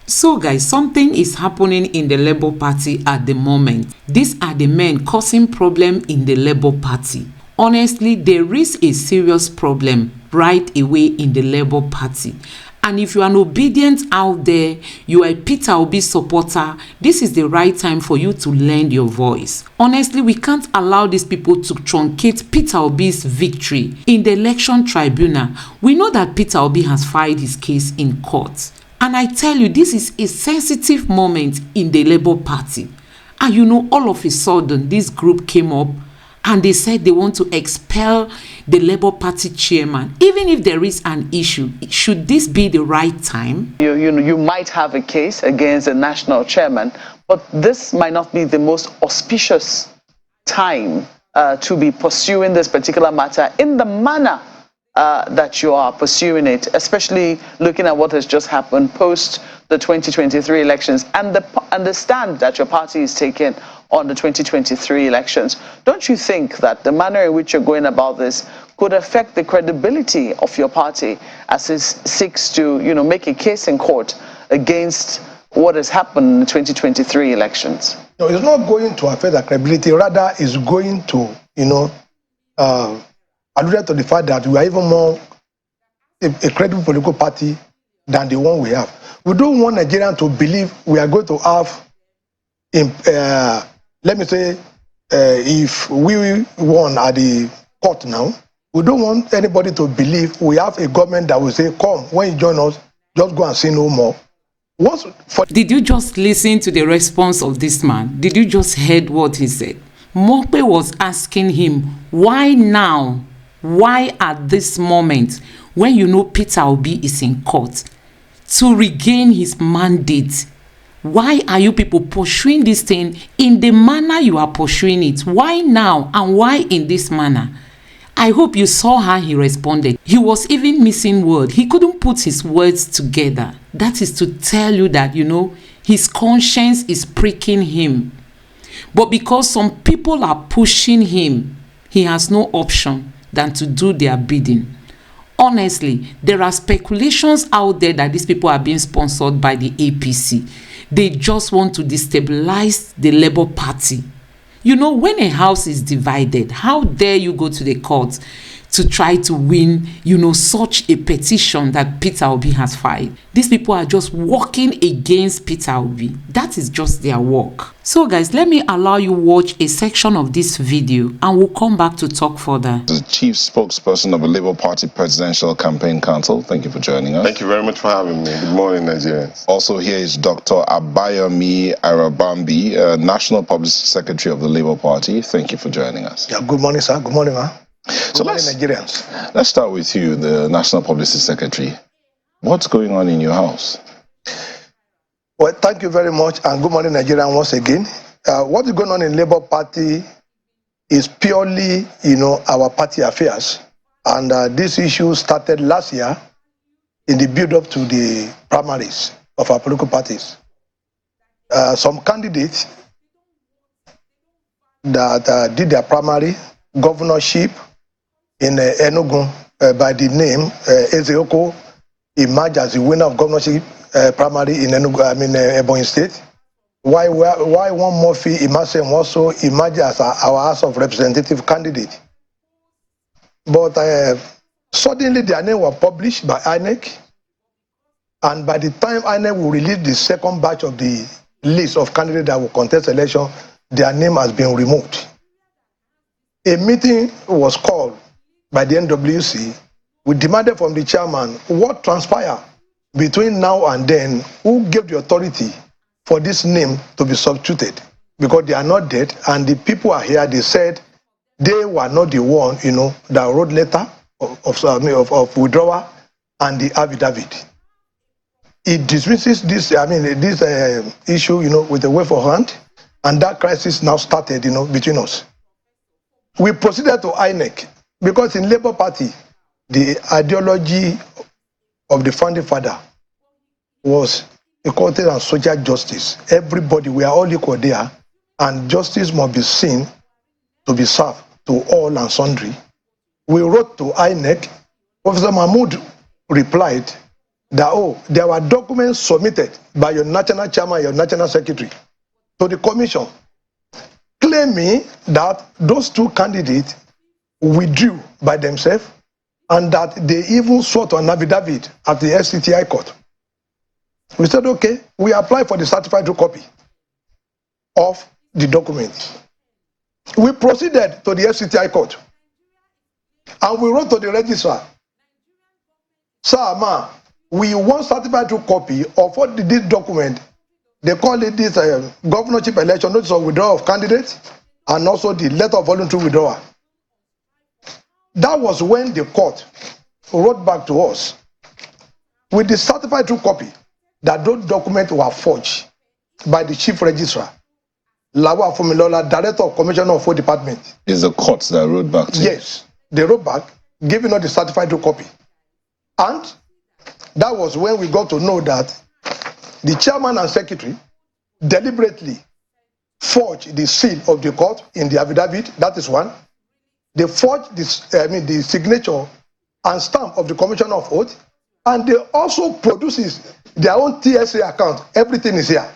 So guys, something is happening in the Labour Party at the moment. These are the men causing problem in the Labour Party. Honestly, there is a serious problem right away in the Labour Party. And if you are an obedient out there, you are a Peter Obi supporter, this is the right time for you to lend your voice. Honestly, we can't allow these people to truncate Peter Obi's victory in the election tribunal. We know that Peter Obi has filed his case in court. And I tell you, this is a sensitive moment in the Labour Party. And you know, all of a sudden, this group came up and they said they want to expel the Labour Party chairman. Even if there is an issue, should this be the right time? You might have a case against a national chairman, but this might not be the most auspicious time to be pursuing this particular matter in the manner that you are pursuing it, especially looking at what has just happened post the 2023 elections and the stand that your party is taking on the 2023 elections. Don't you think that the manner in which you're going about this could affect the credibility of your party as it seeks to, make a case in court against what has happened in the 2023 elections? No, it's not going to affect the credibility. Rather, it's going to, alluded to the fact that we are even more a credible political party than the one we have. We don't want Nigerians to believe we are going to have, let me say, if we won at the court now, we don't want anybody to believe we have a government that will say, come, when you join us, just go and say no more. Did you just listen to the response of this man? Did you just heard what he said? Mokpe was asking him, why now? Why at this moment, when you know Peter Obi is in court, to regain his mandate? Why are you people pursuing this thing in the manner you are pursuing it? Why now and why in this manner? I hope you saw how he responded. He was even missing words. He couldn't put his words together. That is to tell you that, his conscience is pricking him. But because some people are pushing him, he has no option than to do their bidding. Honestly, there are speculations out there that these people are being sponsored by the APC. They just want to destabilize the Labour Party. When a house is divided, how dare you go to the court to try to win, such a petition that Peter Obi has filed? These people are just working against Peter Obi. That is just their work. So guys, let me allow you watch a section of this video and we'll come back to talk further. The chief spokesperson of the Labour Party Presidential Campaign Council, thank you for joining us. Thank you very much for having me. Good morning, Nigerians. Also here is Dr. Abayomi Arabambi, National Publicity Secretary of the Labour Party. Thank you for joining us. Yeah, good morning, sir. Good morning, ma. So Nigerians. Let's start with you, the National Publicity Secretary. What's going on in your house? Well, thank you very much, and good morning, Nigerians, once again. What is going on in Labour Party is purely, our party affairs. And this issue started last year in the build-up to the primaries of our political parties. Some candidates that did their primary governorship in Enugu by the name Ezeoko emerged as the winner of governorship primary in Enugu, Ebonyi State. Why one Murphy Imase also emerged as our House of Representative candidate. But suddenly their name was published by INEC, and by the time INEC will release the second batch of the list of candidates that will contest election, their name has been removed. A meeting was called by the NWC. We demanded from the chairman what transpired between now and then, who gave the authority for this name to be substituted, because they are not dead and the people are here. They said they were not the one, that wrote letter of withdrawal and the affidavit. It dismisses this, this issue, with a wave of hand, and that crisis now started, between us. We proceeded to INEC because in Labour Party, the ideology of the founding father was equality and social justice. Everybody, we are all equal there, and justice must be seen to be served to all and sundry. We wrote to INEC. Professor Mahmoud replied that, oh, there were documents submitted by your national chairman, your national secretary to the commission, claiming that those two candidates withdrew by themselves and that they even sought an affidavit at the FCTI court. We said, okay, we apply for the certified true copy of the document. We proceeded to the FCTI court and we wrote to the registrar, sir, ma, we want certified true copy of what this document, they call it this governorship election notice of withdrawal of candidates and also the letter of voluntary withdrawal. That was when the court wrote back to us with the certified true copy that those documents were forged by the chief registrar, Lawa Fumilola, director of commissioner of 4 department. Is the court that wrote back to you? Yes, they wrote back, giving us the certified true copy. And that was when we got to know that the chairman and secretary deliberately forged the seal of the court in the affidavit. That is one. They forged this, the signature and stamp of the commissioner of oath, and they also produces their own TSA account. Everything is here.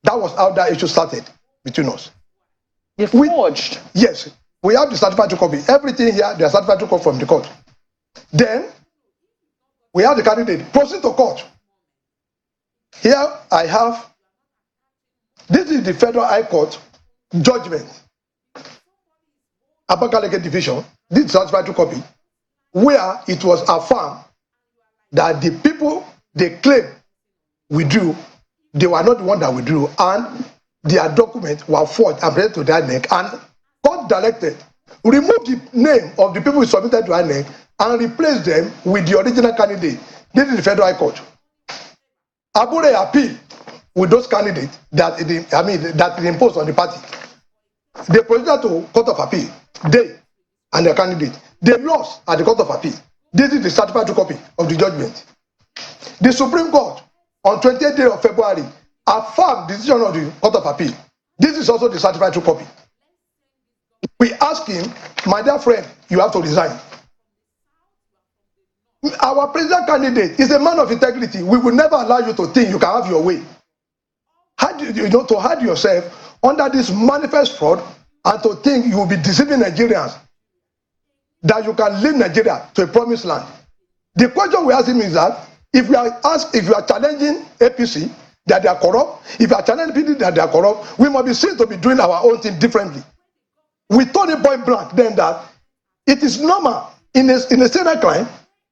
That was how that issue started between us. You forged? Yes, we have the certified true copy. Everything here, they are certified true copy from the court. Then we have the candidate proceed to court. Here I have, this is the Federal High Court judgment, Abakaleke Division. This is certified true copy, where it was affirmed that the people they claim withdrew, they were not the one that withdrew, and their documents were forged and presented to their neck, and court directed remove the name of the people who submitted to INEC and replace them with the original candidate. This is the Federal High Court. Abure appeal with those candidates that it imposed on the party. They proceeded to Court of Appeal, they and their candidate. They lost at the Court of Appeal. This is the certified true copy of the judgment. The Supreme Court on 28th day of February affirmed the decision of the Court of Appeal. This is also the certified true copy. We asked him, my dear friend, you have to resign. Our president candidate is a man of integrity. We will never allow you to think you can have your way. To hide yourself under this manifest fraud and to think you will be deceiving Nigerians, that you can lead Nigeria to a promised land. The question we ask him is that if you are challenging APC that they are corrupt, if you are challenging PD that they are corrupt, we must be seen to be doing our own thing differently. We told him point blank then that it is normal in a Senate crime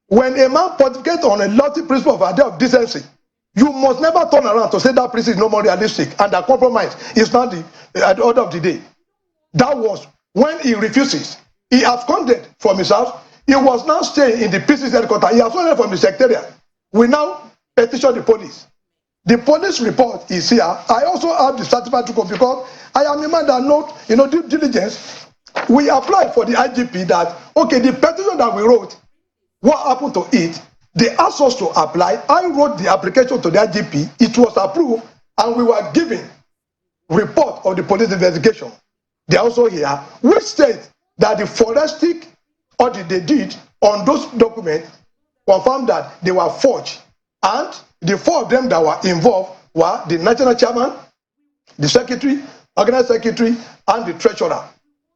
when a man pontificates on a lofty principle of idea of decency. You must never turn around to say that principle is no more realistic and that compromise is not at the order of the day. That was when he refuses. He absconded from his house. He was now staying in the PCC headquarters. He absconded from the secretariat. We now petition the police. The police report is here. I also have the certified true copy because I am a man that knows, due diligence. We applied for the IGP that, okay, the petition that we wrote, what happened to it? They asked us to apply. I wrote the application to the IGP. It was approved, and we were given report of the police investigation. They are also here, which state that the forensic audit they did on those documents confirmed that they were forged, and the 4 of them that were involved were the national chairman, the secretary, organizing secretary, and the treasurer.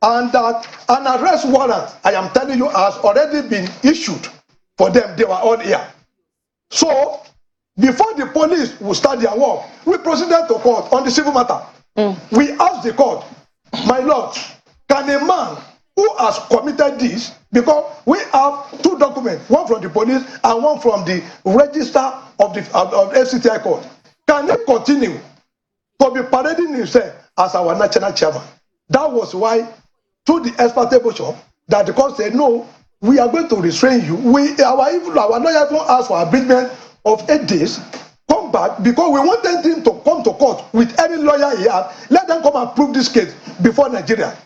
And that an arrest warrant, I am telling you, has already been issued for them. They were all here. So, before the police would start their work, we proceeded to court on the civil matter. We asked the court, my lord, can a man who has committed this, because we have 2 documents, one from the police and one from the register of the FCTI court, can he continue to be parading himself as our national chairman? That was why, to the expert motion, that the court said, no, we are going to restrain you. Our lawyer even asked for abridgment of 8 days. Come back, because we wanted him to come to court with any lawyer he had. Let them come and prove this case before Nigeria.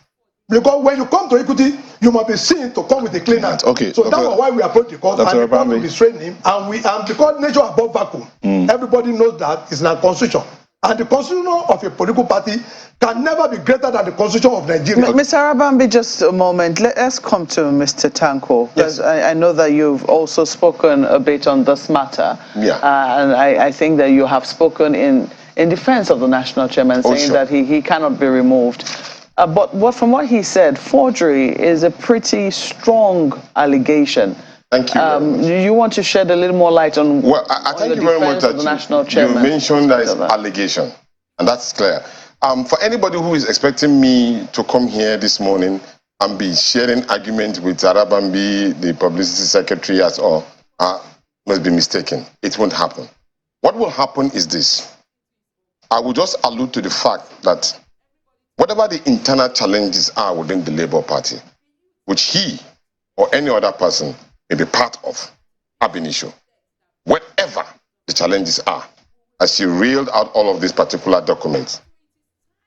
Because when you come to equity, you must be seen to come with a clean hand. Okay. So that was why we approached the court, and the court will restrain him. And because nature above vacuum, everybody knows that it's not constitution. And the constitution of a political party can never be greater than the constitution of Nigeria. Mr. Arabambi, just a moment. Let's come to Mr. Tanko, because I know that you've also spoken a bit on this matter. Yeah. And I think that you have spoken in defense of the national chairman, saying that he cannot be removed. But from what he said, forgery is a pretty strong allegation. Thank you. Do you want to shed a little more light on? Well, I thank you very much that you mentioned that it's allegation, and that's clear. For anybody who is expecting me to come here this morning and be sharing argument with Arabambi, the publicity secretary, as all, must be mistaken. It won't happen. What will happen is this. I will just allude to the fact that whatever the internal challenges are within the Labour Party, which he or any other person may be part of, ab initio, whatever the challenges are, as you reeled out all of these particular documents,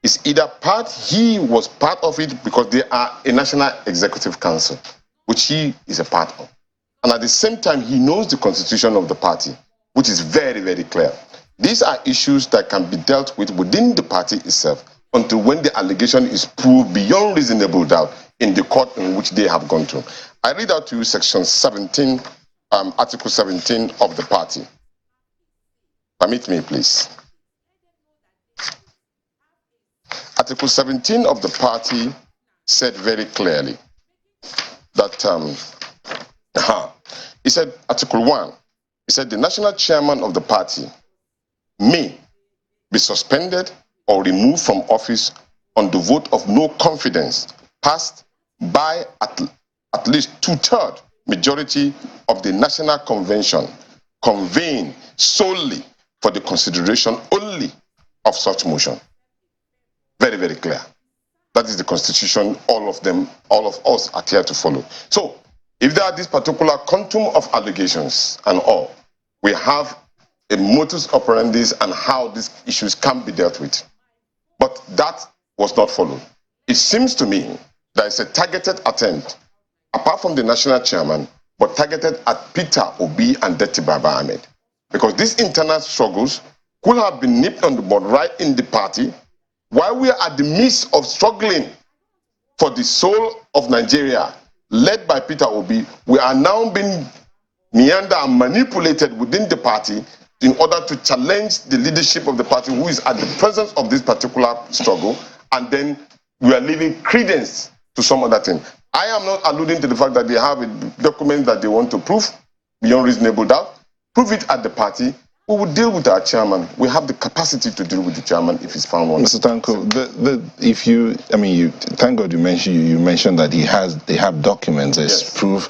is either he was part of it because they are a National Executive Council, which he is a part of. And at the same time, he knows the constitution of the party, which is very, very clear. These are issues that can be dealt with within the party itself until when the allegation is proved beyond reasonable doubt in the court in which they have gone to. I read out to you section 17, article 17 of the party. Permit me, please. Article 17 of the party said very clearly that, he said, Article 1, he said the national chairman of the party may be suspended or removed from office on the vote of no confidence passed by at least 2/3 majority of the National Convention convened solely for the consideration only of such motion. Very, very clear. That is the Constitution. All of us are here to follow. So, if there are this particular quantum of allegations and all, we have a modus operandi and how these issues can be dealt with. But that was not followed. It seems to me that it's a targeted attempt, apart from the national chairman, but targeted at Peter Obi and Deti Baba Ahmed. Because these internal struggles could have been nipped on the bud right in the party, while we are at the midst of struggling for the soul of Nigeria, led by Peter Obi. We are now being meandered and manipulated within the party in order to challenge the leadership of the party who is at the presence of this particular struggle, and then we are leaving credence to some other thing. I am not alluding to the fact that they have a document that they want to prove beyond reasonable doubt. Prove it at the party. We will deal with our chairman. We have the capacity to deal with the chairman if he's found one. Mr. Tanko, thank God you mentioned that they have documents as proof.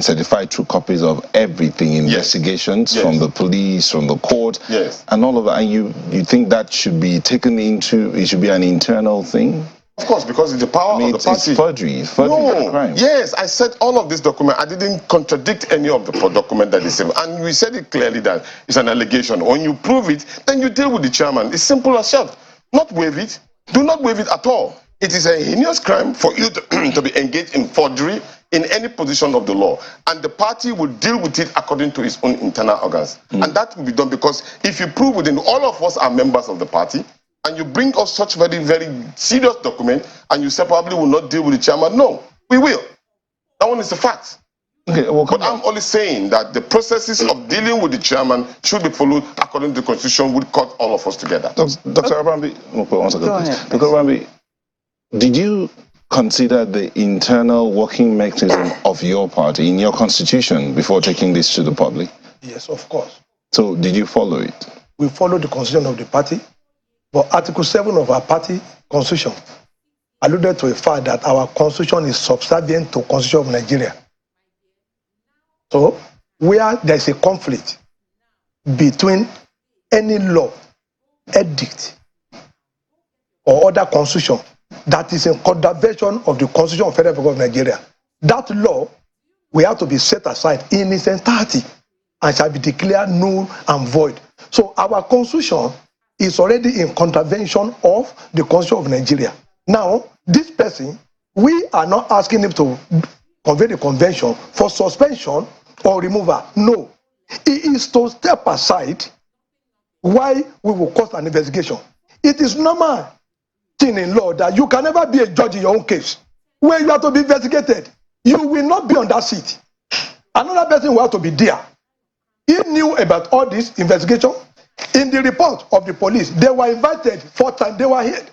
Certified true copies of everything, investigations from the police, from the court, and all of that. And you think that should be taken into? It should be an internal thing. Of course, because it's the power of the party. It's forgery. Forgery is a crime. Yes, I said all of this document. I didn't contradict any of the document that they said. And we said it clearly that it's an allegation. When you prove it, then you deal with the chairman. It's simple as that. Not waive it. Do not waive it at all. It is a heinous crime for you to be engaged in forgery in any position of the law. And the party will deal with it according to its own internal organs. And that will be done because if you prove within all of us are members of the party, and you bring us such very, very serious document, and you say probably will not deal with the chairman, no, we will. That one is a fact. Okay, well, but I'm only saying that the processes of dealing with the chairman should be followed according to the Constitution, would cut all of us together. Dr. Arabambi, one second, please. Dr. Arabambi, did you consider the internal working mechanism of your party in your constitution before taking this to the public? Yes, of course. So did you follow it? We followed the constitution of the party. But Article 7 of our party constitution alluded to the fact that our constitution is subservient to the constitution of Nigeria. So, where there is a conflict between any law, edict, or other constitution that is in contravention of the constitution of the Federal Republic of Nigeria, that law will have to be set aside in its entirety and shall be declared null and void. So, our constitution is already in contravention of the Constitution of Nigeria. Now, this person, we are not asking him to convey the convention for suspension or removal. No. He is to step aside why we will cause an investigation. It is normal thing in law that you can never be a judge in your own case. When you have to be investigated, you will not be on that seat. Another person will have to be there. He knew about all this investigation. In the report of the police, they were invited 4 times. They were here.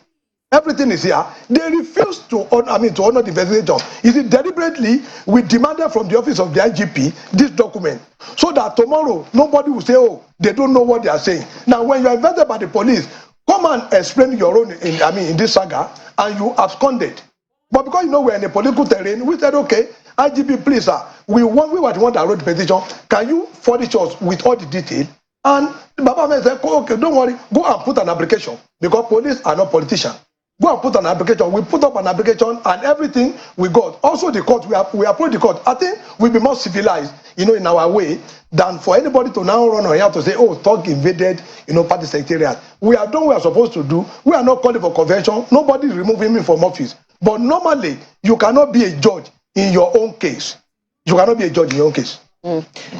Everything is here. They refused to honor the investigation. You see, deliberately, we demanded from the office of the IGP this document so that tomorrow nobody will say, oh, they don't know what they are saying. Now, when you are invited by the police, come and explain your own in this saga, and you absconded. But because we're in a political terrain, we said, okay, IGP, please, sir, we were the one that wrote the petition. Can you furnish us with all the detail? And Baba Ahmed said, okay, don't worry, go and put an application, because police are not politicians. Go and put an application. We put up an application and everything we got. Also the court, we approach the court. I think we'll be more civilized, in our way, than for anybody to now run on here to say, oh, Thug invaded, party secretariat. We have done what we are supposed to do. We are not calling for convention. Nobody is removing me from office. But normally, you cannot be a judge in your own case. You cannot be a judge in your own case.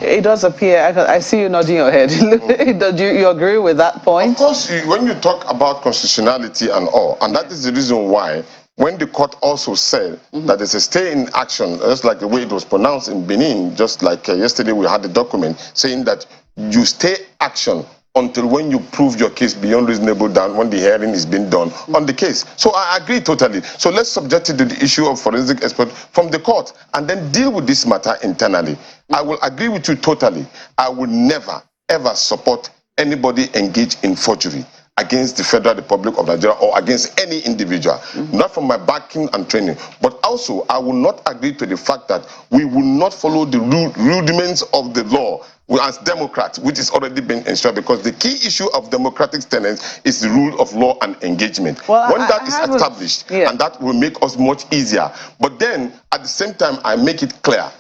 It does appear, I see you nodding your head. Do you agree with that point? Of course, when you talk about constitutionality and all, and that is the reason why, when the court also said that there's a stay in action, just like the way it was pronounced in Benin, just like yesterday we had the document saying that you stay action until when you prove your case beyond reasonable doubt, when the hearing is being done on the case. So I agree totally. So let's subject it to the issue of forensic expert from the court and then deal with this matter internally. I will agree with you totally. I will never, ever support anybody engaged in forgery against the Federal Republic of Nigeria or against any individual, not from my backing and training. But also, I will not agree to the fact that we will not follow the rudiments of the law as Democrats, which is already been ensured, because the key issue of democratic tenets is the rule of law and engagement. Well, when that is established, and that will make us much easier. But then, at the same time, I make it clear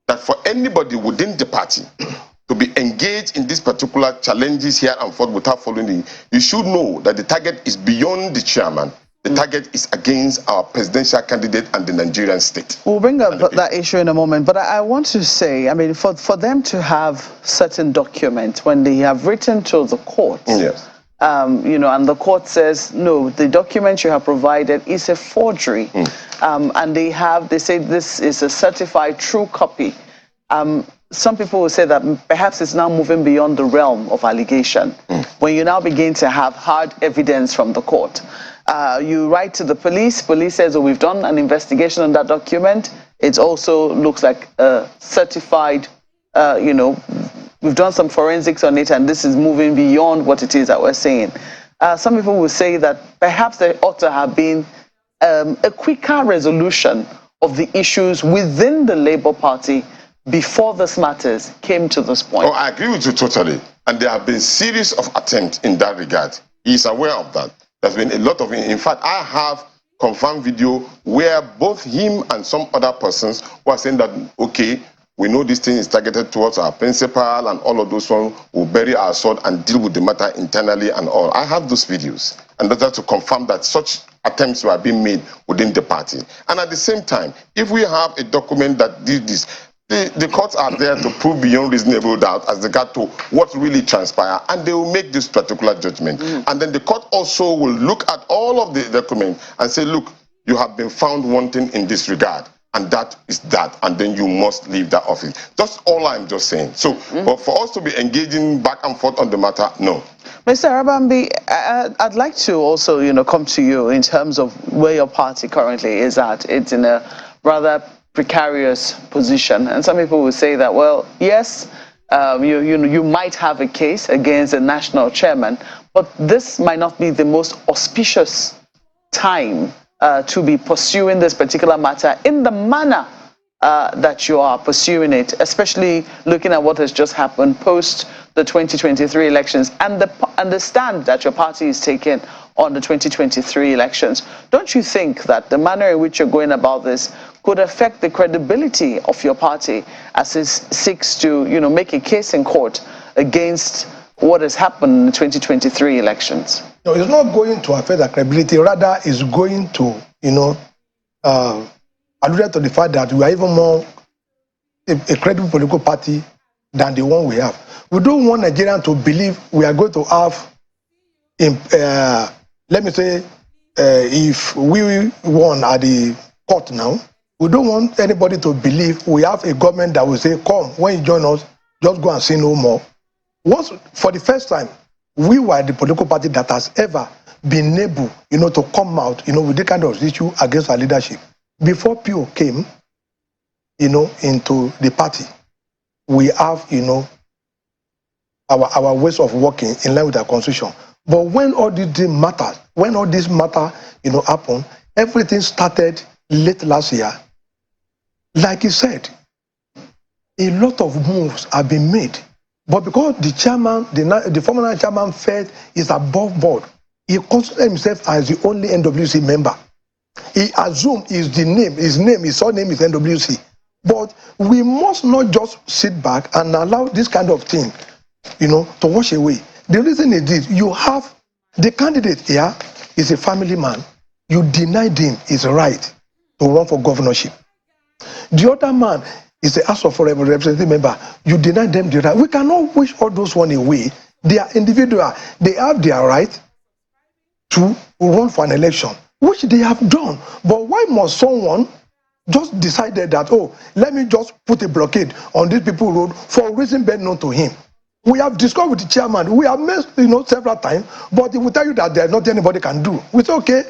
that for anybody within the party to be engaged in these particular challenges here and forth without following it, you should know that the target is beyond the chairman. The target is against our presidential candidate and the Nigerian state. We'll bring up that issue in a moment, but I want to say, I mean, for them to have certain documents when they have written to the court, yes. And the court says, no, the document you have provided is a forgery. And they say this is a certified true copy. Some people will say that perhaps it's now moving beyond the realm of allegation. When you now begin to have hard evidence from the court. You write to the police says, oh, we've done an investigation on that document. It also looks like certified, we've done some forensics on it, and this is moving beyond what it is that we're saying. Some people will say that perhaps there ought to have been a quicker resolution of the issues within the Labour Party before this matters came to this point. Oh, I agree with you totally. And there have been series of attempts in that regard. He is aware of that. There's been a lot of, in fact, I have confirmed video where both him and some other persons were saying that, okay, we know this thing is targeted towards our principal and all of those ones will bury our sword and deal with the matter internally and all. I have those videos. And that's to confirm that such attempts were being made within the party. And at the same time, if we have a document that did this, the courts are there to prove beyond reasonable doubt as regard to what really transpired, and they will make this particular judgment. And then the court also will look at all of the documents and say, look, you have been found wanting in this regard, and that is that, and then you must leave that office. That's all I'm just saying. So, but for us to be engaging back and forth on the matter, no. Mr. Arabambi, I'd like to also, come to you in terms of where your party currently is at. It's in a rather precarious position, and some people will say that, well, yes, you might have a case against a national chairman, but this might not be the most auspicious time to be pursuing this particular matter in the manner that you are pursuing it, especially looking at what has just happened post the 2023 elections and the stand that your party is taking on the 2023 elections. Don't you think that the manner in which you're going about this could affect the credibility of your party as it seeks to, make a case in court against what has happened in the 2023 elections? No, it's not going to affect the credibility. Rather, it's going to, allude to the fact that we are even more a credible political party than the one we have. We don't want Nigerians to believe we are going to have, let me say, if we won at the court now, we don't want anybody to believe we have a government that will say, come, when you join us, just go and say no more. Once, for the first time, we were the political party that has ever been able, to come out, with the kind of issue against our leadership. Before PO came, into the party, we have, our ways of working in line with our constitution. But when all this matter, happened, everything started late last year. Like you said, a lot of moves have been made. But because the chairman, the former chairman felt is above board, he considered himself as the only NWC member. He assumed his surname is NWC. But we must not just sit back and allow this kind of thing, to wash away. The reason is this: you have the candidate here is a family man. You denied him his right to run for governorship. The other man is a House of Representative member. You deny them the right. We cannot wish all those one away. They are individual. They have their right to run for an election, which they have done. But why must someone just decided that, let me just put a blockade on these people's road for a reason best known to him? We have discussed with the chairman. We have met, several times, but he will tell you that there's nothing anybody can do. We say, okay,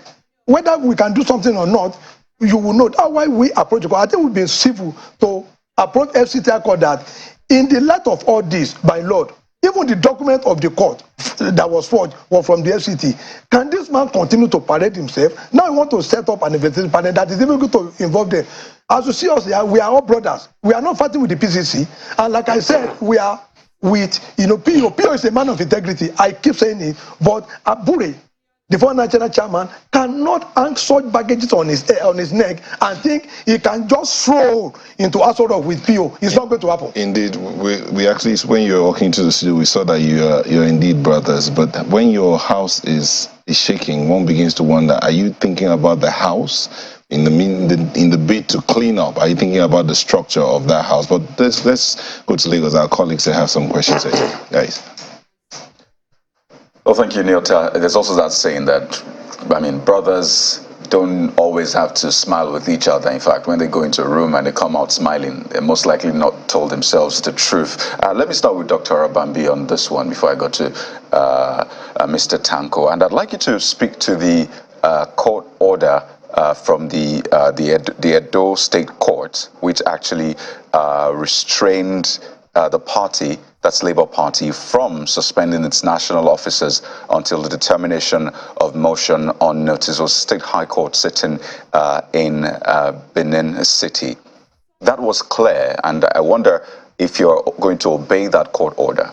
whether we can do something or not, you will know. That's why we approach the court. I think we've been civil to approach FCT court that in the light of all this, by Lord, even the document of the court that was forged was from the FCT. Can this man continue to parade himself? Now he want to set up an investigation panel that is even going to involve them. As you see us here, we are all brothers. We are not fighting with the PCC. And like I said, we are with, PO. PO is a man of integrity. I keep saying it. But Abure, the former national chairman, cannot hang such baggages on his neck and think he can just throw into a sort of with PO. It's not going to happen. Indeed, we actually, when you're walking to the studio, we saw that you're indeed brothers. But when your house is shaking, one begins to wonder: are you thinking about the house in the bid to clean up? Are you thinking about the structure of that house? But let's go to Lagos. Our colleagues, they have some questions, guys. Well, thank you, Neil. There's also that saying that, brothers don't always have to smile with each other. In fact, when they go into a room and they come out smiling, they're most likely not told themselves the truth. Let me start with Dr. Arabambi on this one before I go to Mr. Tanko. And I'd like you to speak to the court order from the Edo State Court, which actually restrained the party, that's Labour Party, from suspending its national officers until the determination of motion on notice. It was State High Court sitting in Benin City. That was clear, and I wonder if you're going to obey that court order.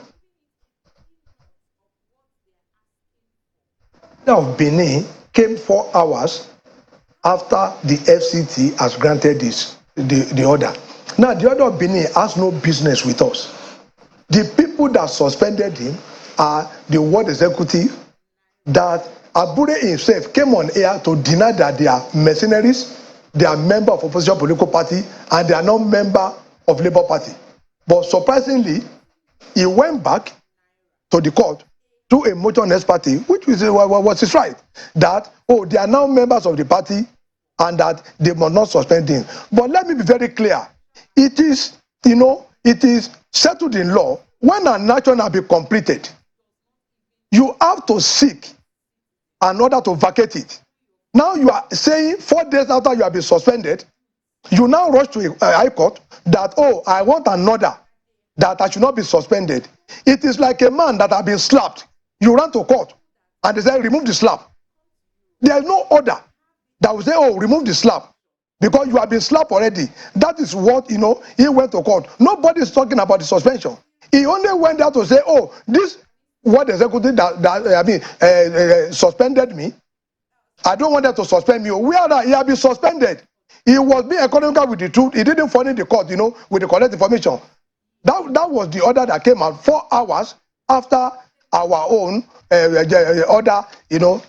Now, Benin came 4 hours after the FCT has granted the order. Now, the order of Benin has no business with us. The people that suspended him are the ward executive that Abure himself came on air to deny that they are mercenaries, they are member of opposition political party, and they are not member of Labour Party. But surprisingly, he went back to the court to a motion on his party, which was his right, that, they are now members of the party and that they must not suspend him. But let me be very clear. It is, it is settled in law. When an action has been completed, you have to seek an order to vacate it. Now you are saying 4 days after you have been suspended, you now rush to a high court that, I want an order that I should not be suspended. It is like a man that has been slapped. You run to court and they say, remove the slap. There is no order that will say, remove the slap, because you have been slapped already. That is what, he went to court. Nobody is talking about the suspension. He only went there to say, this ward executive that suspended me, I don't want them to suspend me. Where he had been suspended, he was being economical with the truth. He didn't furnish the court, with the correct information. That was the order that came out 4 hours after our own order,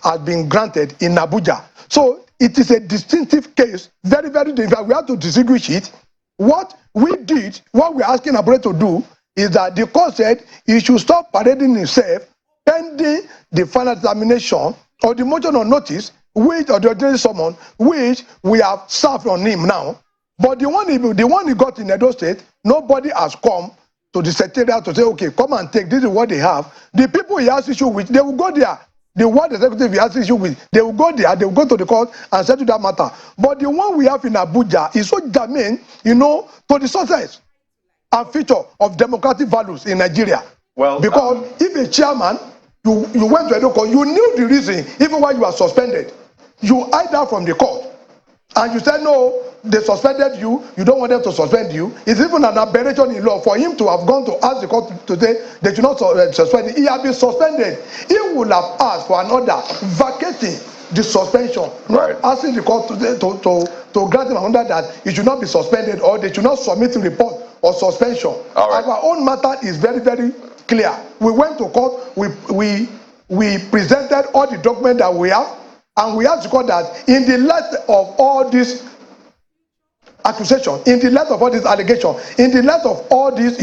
has been granted in Abuja. So it is a distinctive case, very, very different. We have to distinguish it. What we did, what we're asking Abure to do, is that the court said he should stop parading himself pending the final determination of the motion of notice, which or the ordinary summon, which we have served on him now. But the one he got in Edo State, nobody has come to the secretariat to say, okay, come and take, this is what they have. The people he has issue with, they will go there. The ward executive he has issue with, they will go there, they will go to the court and settle that matter. But the one we have in Abuja is so germane, to the success and feature of democratic values in Nigeria. Well, because if a chairman, you went to Edo court, you knew the reason, even while you were suspended. You hide that from the court. And you said, no, they suspended you, you don't want them to suspend you. It's even an aberration in law for him to have gone to ask the court today they should not suspend him. He has been suspended. He would have asked for an order vacating the suspension, not asking the court to grant him an order that he should not be suspended or they should not submit a report of suspension. Our own matter is very, very clear. We went to court, we presented all the documents that we have, and we have to call that in the light of all this accusation, in the light of all this allegation, in the light of all this,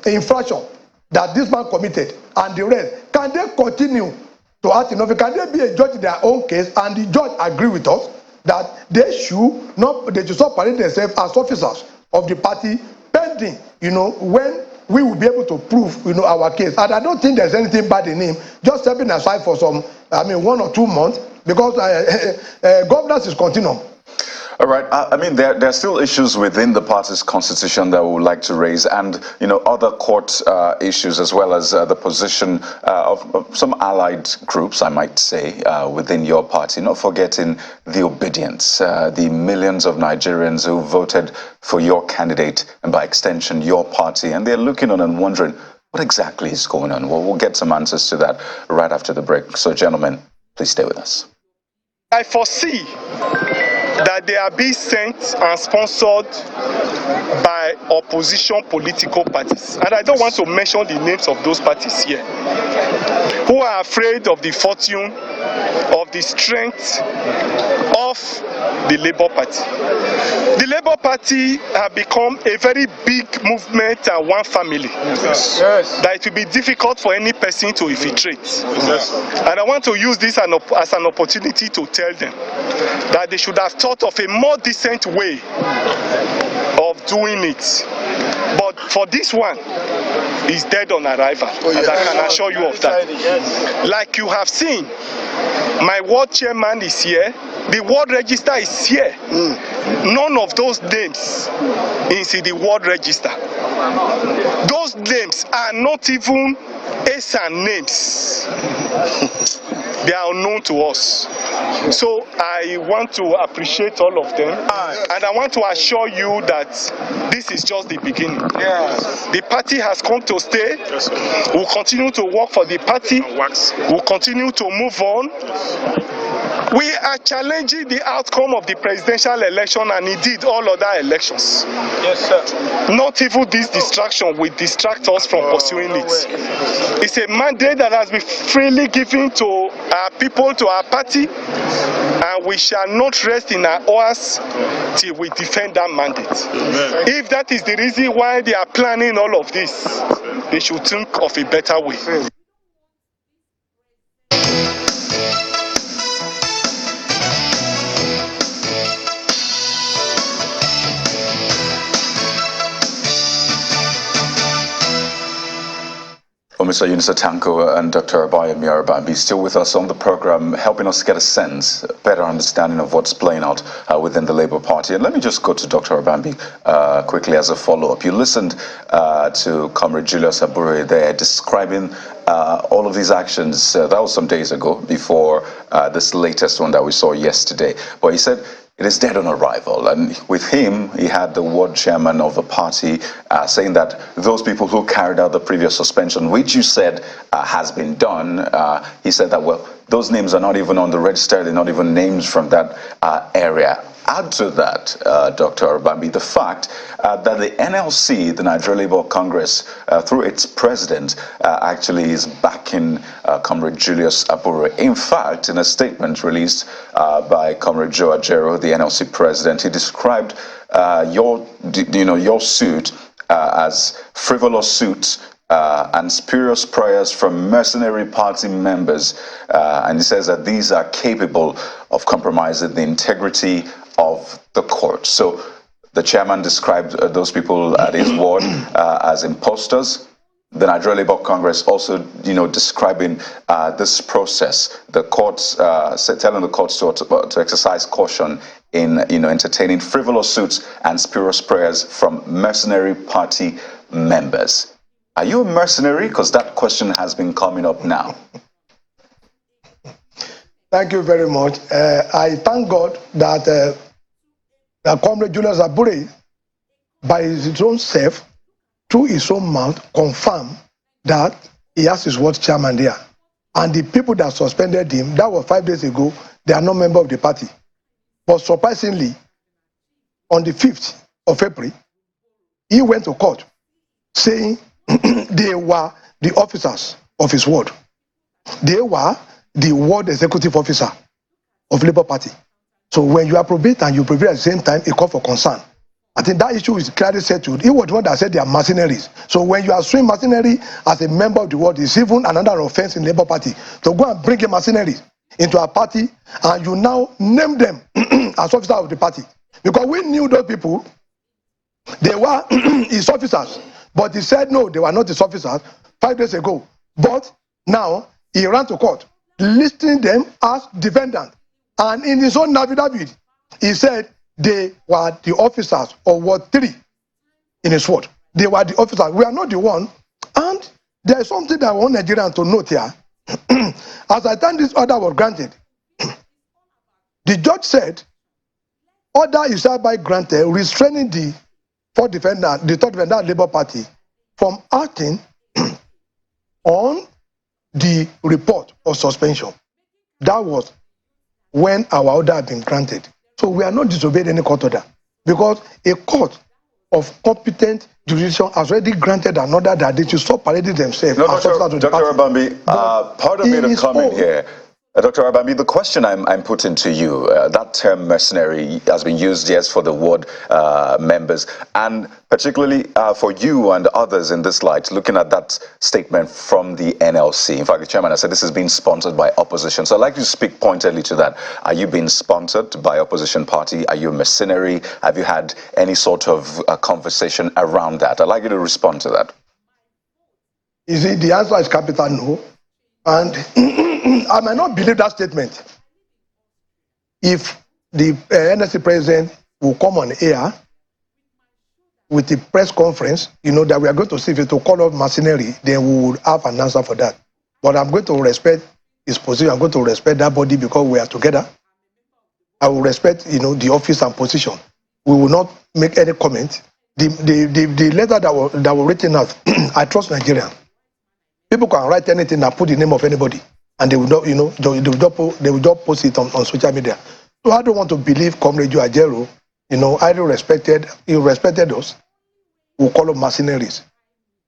infraction that this man committed and the rest, can they continue to act in office? Can they be a judge in their own case and the judge agree with us that they should stop parading themselves as officers of the party pending, when we will be able to prove, our case. And I don't think there's anything bad in him just stepping aside for some, 1 or 2 months, because governance is continuum. All right. There are still issues within the party's constitution that we would like to raise, and other court issues, as well as the position of some allied groups, I might say, within your party. Not forgetting the obedience, the millions of Nigerians who voted for your candidate and, by extension, your party, and they're looking on and wondering what exactly is going on. Well, we'll get some answers to that right after the break. So, gentlemen, please stay with us. I foresee that they are being sent and sponsored by opposition political parties. And I don't want to mention the names of those parties here, who are afraid of the fortune, of the strength of the Labour Party. The Labour Party have become a very big movement and one family. Yes. That it will be difficult for any person to infiltrate. Yes. And I want to use this as an opportunity to tell them that they should have thought of a more decent way of doing it. But for this one, it's dead on arrival. And I can assure you of that. Like you have seen, my ward chairman is here. The ward register is here. None of those names is in the ward register. Those names are not even ASAN names. They are unknown to us. So I want to appreciate all of them, and I want to assure you that this is just the beginning. The party has come to stay. We'll continue to work for the party. We'll continue to move on. We are challenging the outcome of the presidential election and indeed all other elections. Yes, sir. Not even this distraction will distract us from pursuing it. It's a mandate that has been freely given to our people, to our party, and we shall not rest in our oars till we defend that mandate. Amen. If that is the reason why they are planning all of this, they should think of a better way. Mr. Yunus Atanko and Dr. Abure still with us on the program, helping us get a sense, a better understanding of what's playing out within the Labour Party. And let me just go to Dr. Abambi quickly as a follow-up. You listened to Comrade Julius Abure there describing all of these actions. That was some days ago, before this latest one that we saw yesterday. But he said it is dead on arrival. And with him, he had the ward chairman of the party saying that those people who carried out the previous suspension, which you said has been done, he said that, well, those names are not even on the register. They're not even names from that area. Add to that, Dr. Abambi, the fact that the NLC, the Nigeria Labour Congress, through its president, actually is backing Comrade Julius Abure. In fact, in a statement released by Comrade Joe Ajero, the NLC president, he described your suit as frivolous suits and spurious prayers from mercenary party members. And he says that these are capable of compromising the integrity of the court. So the chairman described those people at his word as imposters. The Nigeria Labour Congress also, describing this process, the courts, telling the courts to exercise caution in, entertaining frivolous suits and spurious prayers from mercenary party members. Are you a mercenary? Because that question has been coming up now. Thank you very much. I thank God that Comrade Julius Abure, by his own self, through his own mouth, confirmed that he has his word chairman there. And the people that suspended him, that was 5 days ago, they are not members of the party. But surprisingly, on the 5th of April, he went to court saying they were the officers of his ward. They were the ward executive officer of Labour Party. So when you approbate and you prepare at the same time, it calls for concern. I think that issue is clearly settled. He was the one that said they are mercenaries. So when you are suing mercenary as a member of the ward, it's even another offense in Labour Party. To go and bring a mercenary into a party and you now name them as officers of the party. Because we knew those people, they were his officers. But he said no, they were not his officers 5 days ago. But now he ran to court, listing them as defendant. And in his own affidavit, he said they were the officers of Ward 3 in his ward. They were the officers. We are not the one. And there is something that I want Nigerians to note here. As I think this order was granted, the judge said, order is hereby granted restraining the third defendant Labour Party from acting on the report of suspension. That was when our order had been granted. So we are not disobeying any court order because a court of competent jurisdiction has already granted an order that they should stop parading themselves. No, Dr. Abambi, pardon me to come in here. Dr. Abambi, the question I'm putting to you, that term mercenary has been used, yes, for the ward members, and particularly for you and others in this light, looking at that statement from the NLC. In fact, the chairman has said this is being sponsored by opposition. So I'd like you to speak pointedly to that. Are you being sponsored by opposition party? Are you a mercenary? Have you had any sort of conversation around that? I'd like you to respond to that. You see, the answer is capital no. And I might not believe that statement if the NSC president will come on air with a press conference, that we are going to see if it will call off mercenary, then we will have an answer for that. But I'm going to respect his position. I'm going to respect that body because we are together. I will respect, the office and position. We will not make any comment. The letter that was written out, I trust Nigerians. People can write anything and put the name of anybody, and they will not, they will just post it on social media. So I don't want to believe Comrade Ajero, he respected us. We call them mercenaries.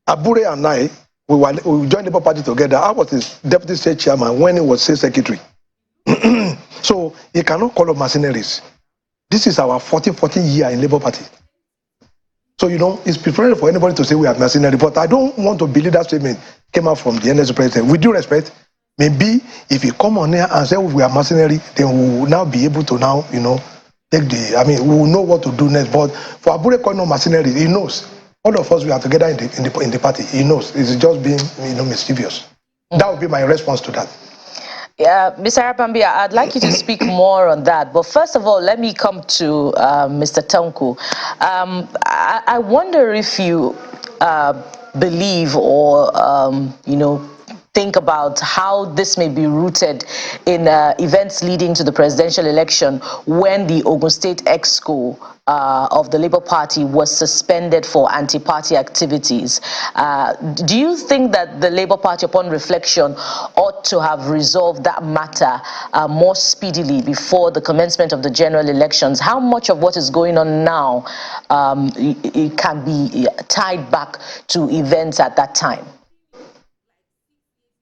Abure and I, we joined the Labour Party together. I was his deputy state chairman when he was state secretary. So he cannot call them mercenaries. This is our 14 year in Labour Party. So, it's preferable for anybody to say we are mercenary, but I don't want to believe that statement came out from the NSC president. With due respect, maybe if he come on here and say we are mercenary, then we will now be able to we will know what to do next. But for Abure calling on mercenary, he knows. All of us, we are together in the party. He knows. It's just being, mischievous. That would be my response to that. Yeah, Mr. Abambi, I'd like you to speak more on that. But first of all, let me come to Mr. Tanku. I wonder if you believe or, think about how this may be rooted in events leading to the presidential election when the Ogun State Exco of the Labour Party was suspended for anti-party activities. Do you think that the Labour Party, upon reflection, ought to have resolved that matter more speedily before the commencement of the general elections? How much of what is going on now it can be tied back to events at that time?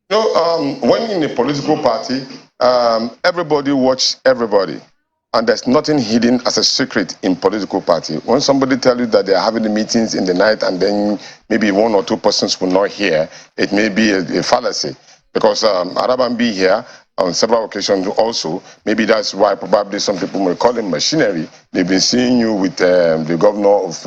When in a political party, everybody watch everybody. And there's nothing hidden as a secret in political party. When somebody tells you that they are having the meetings in the night and then maybe one or two persons will not hear, it may be a fallacy. Because Arabambi here, on several occasions also, maybe that's why probably some people may call him machinery. They've been seeing you with the governor of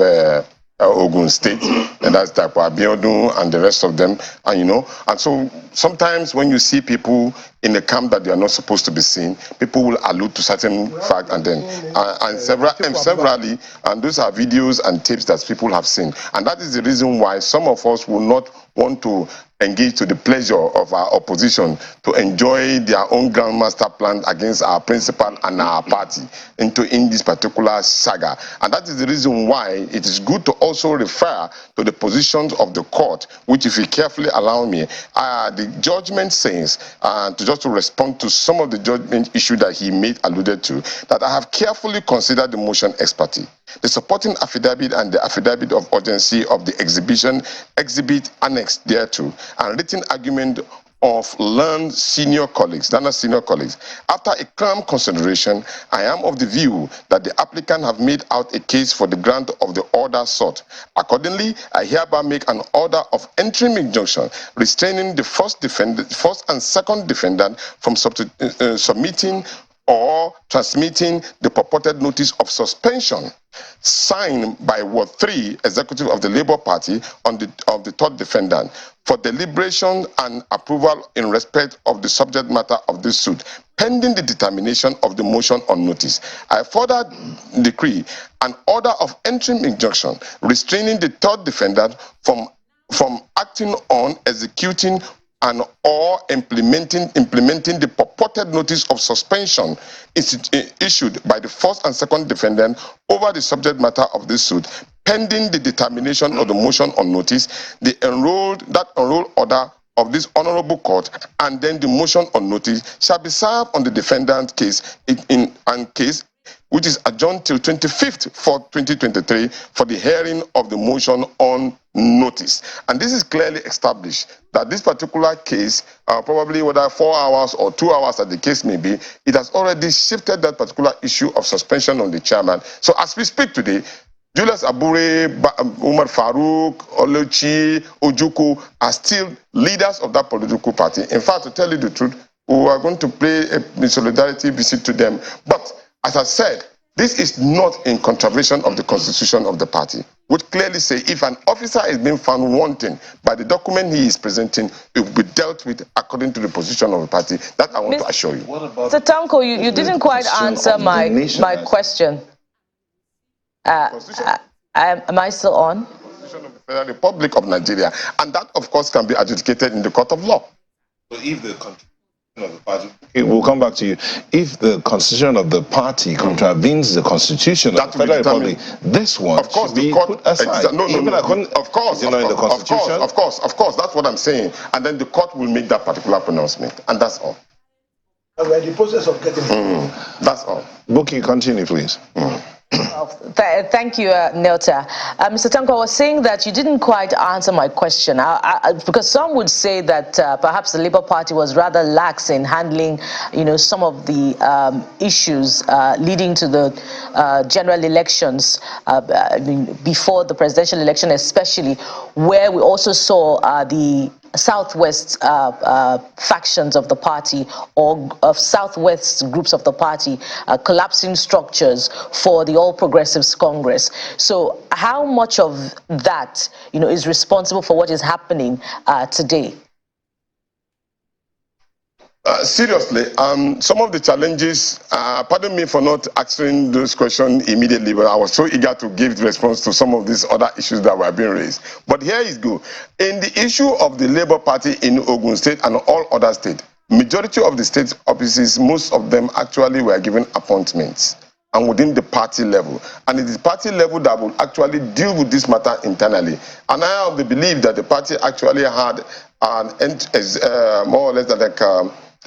Ogun State, and that's Abure and the rest of them, and you know, and so sometimes when you see people in the camp that they are not supposed to be seen, people will allude to certain facts, and then severally, and those are videos and tapes that people have seen, and that is the reason why some of us will not want to engage to the pleasure of our opposition to enjoy their own grandmaster plan against our principal and our party in this particular saga. And that is the reason why it is good to also refer to the positions of the court, which, if you carefully allow me, the judgment says, to respond to some of the judgment issue that he alluded to, that I have carefully considered the motion ex parte, the supporting affidavit and the affidavit of urgency of the exhibit annexed thereto, and written argument of learned senior colleagues, senior colleagues. After a calm consideration, I am of the view that the applicant have made out a case for the grant of the order sought. Accordingly, I hereby make an order of interim injunction restraining the first and second defendant from submitting or transmitting the purported notice of suspension signed by Ward 3, Executive of the Labour Party, of the third defendant, for deliberation and approval in respect of the subject matter of this suit, pending the determination of the motion on notice. I further decree an order of interim injunction restraining the third defendant from acting on, executing, and or implementing the purported notice of suspension issued by the first and second defendant over the subject matter of this suit, pending the determination of the motion on notice, that enrolled order of this honorable court, and then the motion on notice shall be served on the defendant case which is adjourned till 25th for 2023 for the hearing of the motion on notice. And this is clearly established that this particular case, probably whether 4 hours or 2 hours as the case may be, it has already shifted that particular issue of suspension on the chairman. So as we speak today, Julius Abure, Umar Farouk, Oluchi, Ojukwu are still leaders of that political party. In fact, to tell you the truth, we are going to pay a solidarity visit to them. But as I said, this is not in contravention of the constitution of the party, which clearly say if an officer is being found wanting by the document he is presenting, it will be dealt with according to the position of the party. That I want to assure you. Mr. Tanko, you didn't quite answer my question. Am I still on? Constitution of the Federal Republic of Nigeria, and that, of course, can be adjudicated in the court of law. So if the of the party, we'll come back to you. If the constitution of the party contravenes the constitution of the Federal Republic, this one of course, should be put aside. Of course, that's what I'm saying. And then the court will make that particular pronouncement, and that's all. We're in the process of getting that's all. Buki, continue, please. Thank you, Nelta. Mr. Tanko, I was saying that you didn't quite answer my question, because some would say that perhaps the Labour Party was rather lax in handling, some of the issues leading to the general elections, before the presidential election, especially, where we also saw the Southwest factions of the party, or of Southwest groups of the party, collapsing structures for the All Progressives Congress. So how much of that, is responsible for what is happening today? Seriously, some of the challenges, pardon me for not answering those questions immediately, but I was so eager to give the response to some of these other issues that were being raised. But here is good. In the issue of the Labour Party in Ogun State and all other states, majority of the state offices, most of them actually were given appointments, and within the party level. And it is party level that will actually deal with this matter internally. And I have the belief that the party actually had more or less like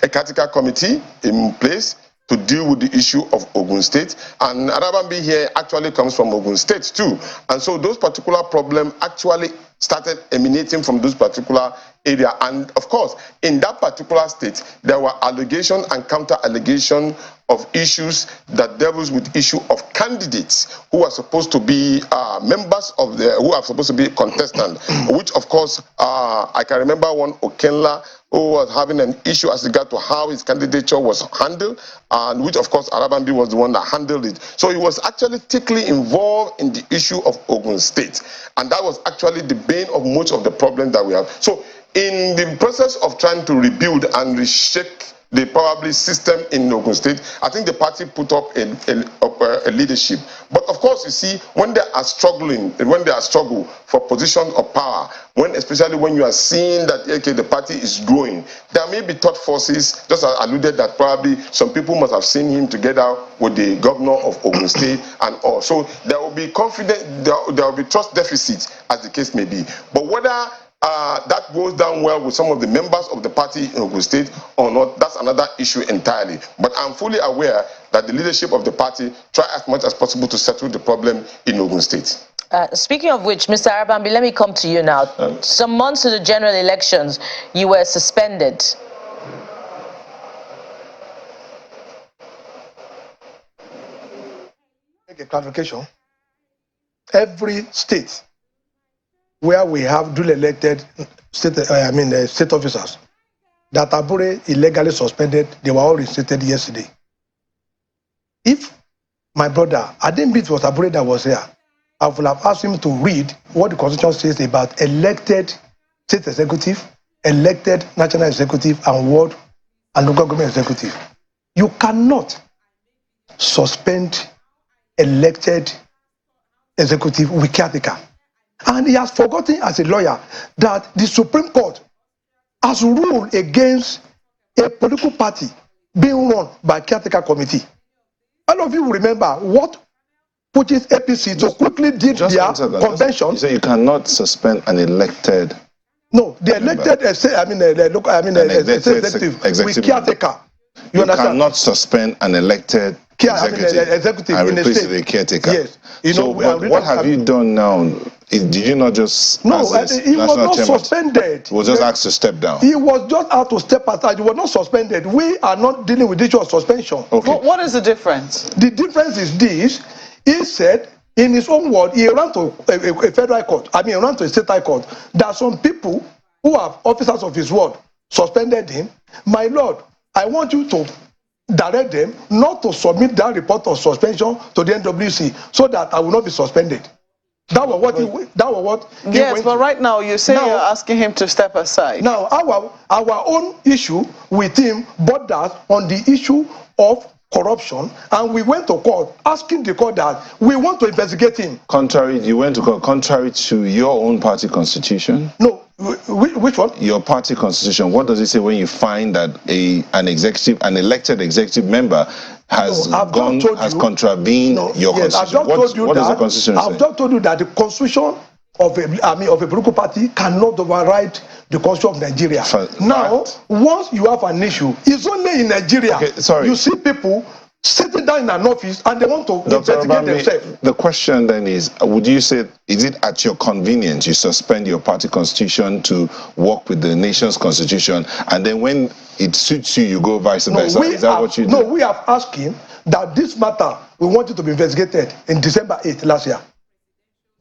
a critical committee in place to deal with the issue of Ogun State. And Arabambi here actually comes from Ogun State too. And so those particular problems actually started emanating from those particular area. And of course, in that particular state, there were allegation and counter-allegation of issues that dealt with issue of candidates who are supposed to be members of who are supposed to be contestants, which of course, I can remember one Okenla who was having an issue as regard to how his candidature was handled, and which of course Arabambi was the one that handled it. So he was actually thickly involved in the issue of Ogun State, and that was actually the bane of much of the problem that we have. So in the process of trying to rebuild and reshake the probably system in Ogun State, I think the party put up a leadership. But of course, you see, when they are struggling, when they are struggle for position of power, especially when you are seeing that okay, the party is growing, there may be thought forces, just as alluded that probably some people must have seen him together with the governor of Ogun State and all. So there will be confidence, there will be trust deficit as the case may be. But whether that goes down well with some of the members of the party in Ogun State or not, that's another issue entirely. But I'm fully aware that the leadership of the party try as much as possible to settle the problem in Ogun State. Speaking of which, Mr. Arabambi, let me come to you now. Some months to the general elections, you were suspended. Make a clarification. Every state where we have duly elected state officers that Abure illegally suspended, they were all reinstated yesterday. If my brother, I didn't beat was Abure that was here, I would have asked him to read what the Constitution says about elected state executive, elected national executive, and ward and local government executive. You cannot suspend elected executive with caretaker. And he has forgotten as a lawyer that the Supreme Court has ruled against a political party being run by a caretaker committee. All of you will remember what pushes APC to quickly did their convention. You say you cannot suspend an elected. No, the elected executive with caretaker. You cannot suspend an elected executive and replace the caretaker. Yes. So what have you done now? Did you not just... No, he was not suspended. He was just asked to step down. He was just asked to step aside. He was not suspended. We are not dealing with the issue of suspension. Okay. What is the difference? The difference is this. He said, in his own word, he ran to a federal court. He ran to a state high court. There are some people who are officers of his word suspended him. My lord, I want you to direct them not to submit that report of suspension to the NWC so that I will not be suspended. That was what he yes, but right now you say you're asking him to step aside. Now our own issue with him borders on the issue of corruption, and we went to court asking the court that we want to investigate him. You went to court contrary to your own party constitution? No. Which one? Your party constitution. What does it say when you find that an elected executive member has contravened your constitution? What does the constitution say? I've just told you that the constitution of a political party cannot override the constitution of Nigeria. Now, once you have an issue, it's only in Nigeria. Okay, sorry. You see people sitting down in an office and they want to investigate themselves. The question then is, would you say, is it at your convenience you suspend your party constitution to work with the nation's constitution, and then when it suits you, you go vice versa? Is that what you do? No, we have asked him that this matter, we want it to be investigated in December 8th last year.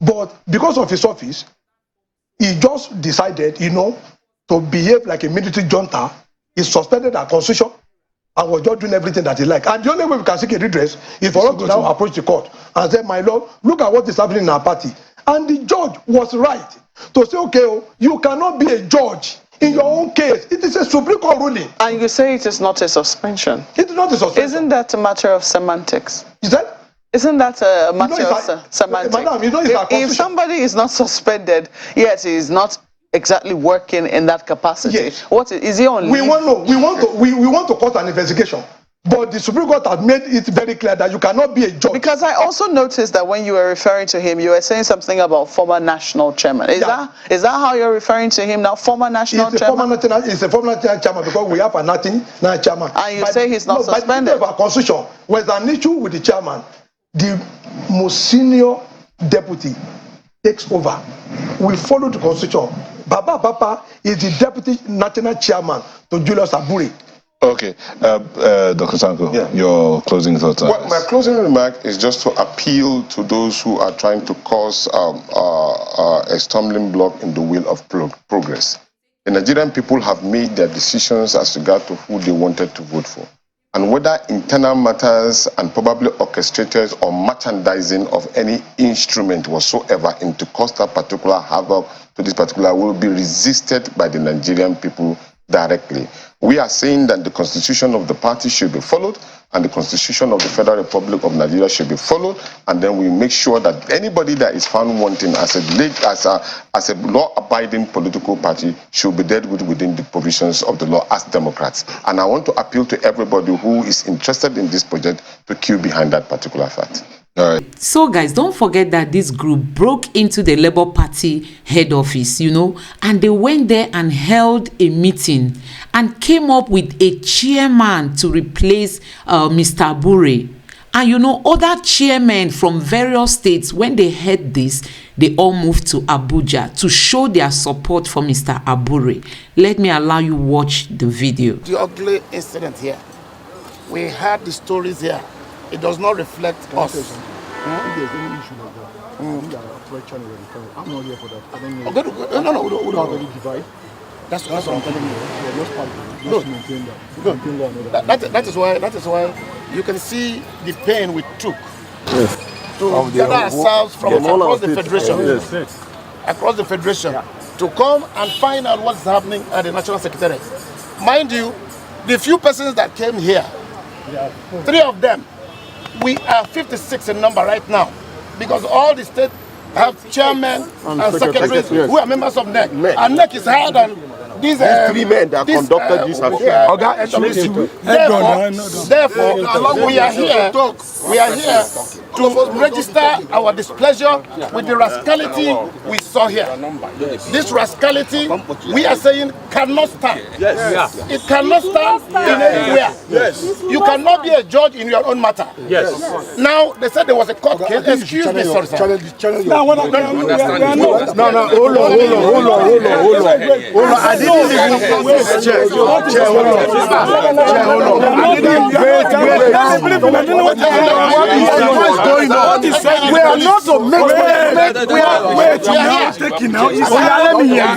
But because of his office, he just decided, to behave like a military junta. He suspended our constitution and was just doing everything that he liked. And the only way we can seek a redress is for us to now approach the court and say, my lord, look at what is happening in our party. And the judge was right to say, okay, you cannot be a judge in your own case. It is a Supreme Court ruling. And you say it is not a suspension. It is not a suspension. Isn't that a matter of semantics? Is that? Isn't that a matter of semantics? Madam, if somebody is not suspended, yet he is not exactly working in that capacity. Yes. What is he on leave? We want to cause an investigation. But the Supreme Court has made it very clear that you cannot be a judge. Because I also noticed that when you were referring to him, you were saying something about former national chairman. Is that how you're referring to him now? Former national chairman? It's a former national chairman because we have a national chairman. And you say he's not suspended? By the our constitution, when there's an issue with the chairman, the most senior deputy takes over. We follow the constitution Baba Papa is the deputy national chairman to Julius Abure. Okay, Dr. Sanko, your closing thoughts on Well, my closing remark is just to appeal to those who are trying to cause a stumbling block in the wheel of progress. The Nigerian people have made their decisions as regard to who they wanted to vote for. And whether internal matters and probably orchestrators or merchandising of any instrument whatsoever into cause that particular havoc to this particular will be resisted by the Nigerian people directly. We are saying that the constitution of the party should be followed and the constitution of the Federal Republic of Nigeria should be followed, and then we make sure that anybody that is found wanting as a law-abiding political party should be dealt with within the provisions of the law as Democrats. And I want to appeal to everybody who is interested in this project to queue behind that particular fact. All right. So guys, don't forget that this group broke into the Labour Party head office, and they went there and held a meeting and came up with a chairman to replace Mr. Abure. And other chairmen from various states, when they heard this, they all moved to Abuja to show their support for Mr. Abure. Let me allow you watch the video. The ugly incident here. We heard the stories here. It does not reflect us. If there's any issue like that, I'm not here for that. I don't know. No. We don't have any divide. That's what I'm telling you. Just party. Just maintain that. That is why you can see the pain we took to gather ourselves from across the federation. Across the federation to come and find out what's happening at the National Secretariat. Mind you, the few persons that came here, 3 of them, we are 56 in number right now, because all the states have chairmen and secretaries who are members of NEC. And NEC is higher than these 3 men that conducted this affair. Therefore, we are here to register our displeasure with the rascality we saw here. This rascality, we are saying, cannot stand. It cannot stand in anywhere. You cannot be a judge in your own matter. Now, they said there was a court case. Excuse me, sorry, sir. No, hold on. I didn't even what's going on? We are not to make we are taking now. Let me hear you.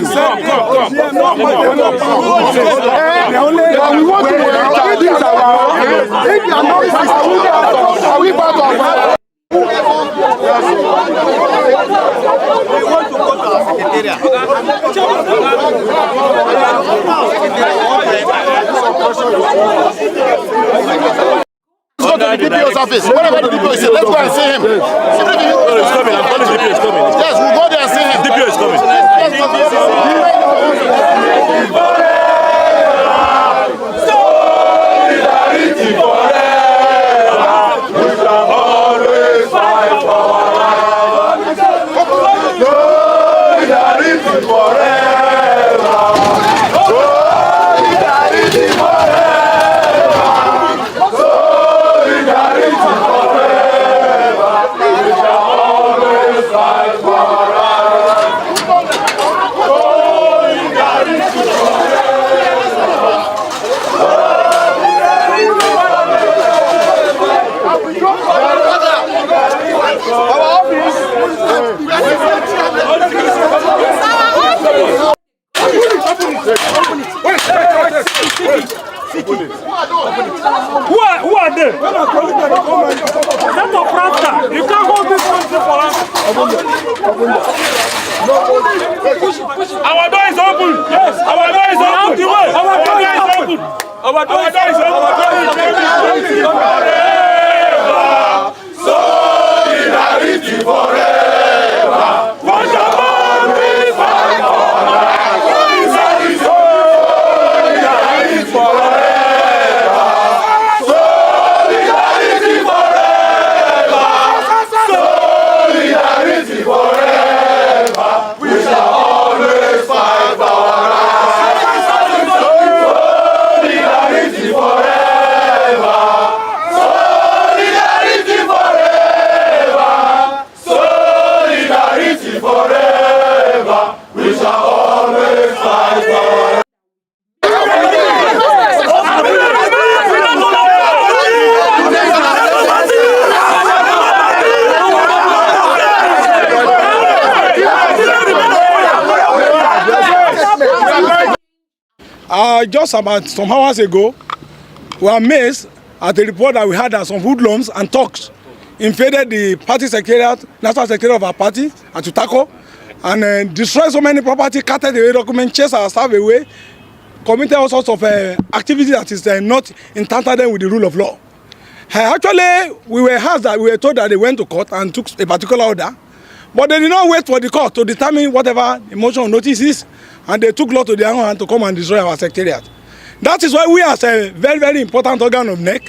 We want to go to our secretariat. Go to the DPO's office. Whatever the DPO is, let's go and see him. He's coming. I'm calling the DPO is coming. Yes, we'll go there and see him. DPO is coming. Solidarity forever. We shall always fight for our lives. Solidarity forever. Solidarity forever. Who are they? Set of rasta. You can't hold this country for us. Our door is open. Yes, our door is open. Our door is open. Our door is open. Forever. Solidarity forever. What about we fight for? Solidarity forever. Forever. just about some hours ago, we were amazed at the report that we had that some hoodlums and thugs invaded the party secretariat, national secretariat of our party, Atiku, and destroyed so many property, carted away documents, chased our staff away, committed all sorts of activities that is not in tandem with the rule of law. Actually, we were told that they went to court and took a particular order, but they did not wait for the court to determine whatever emotional notice is, and they took law to their own hand to come and destroy our secretariat. That is why we, as a very, very important organ of NEC,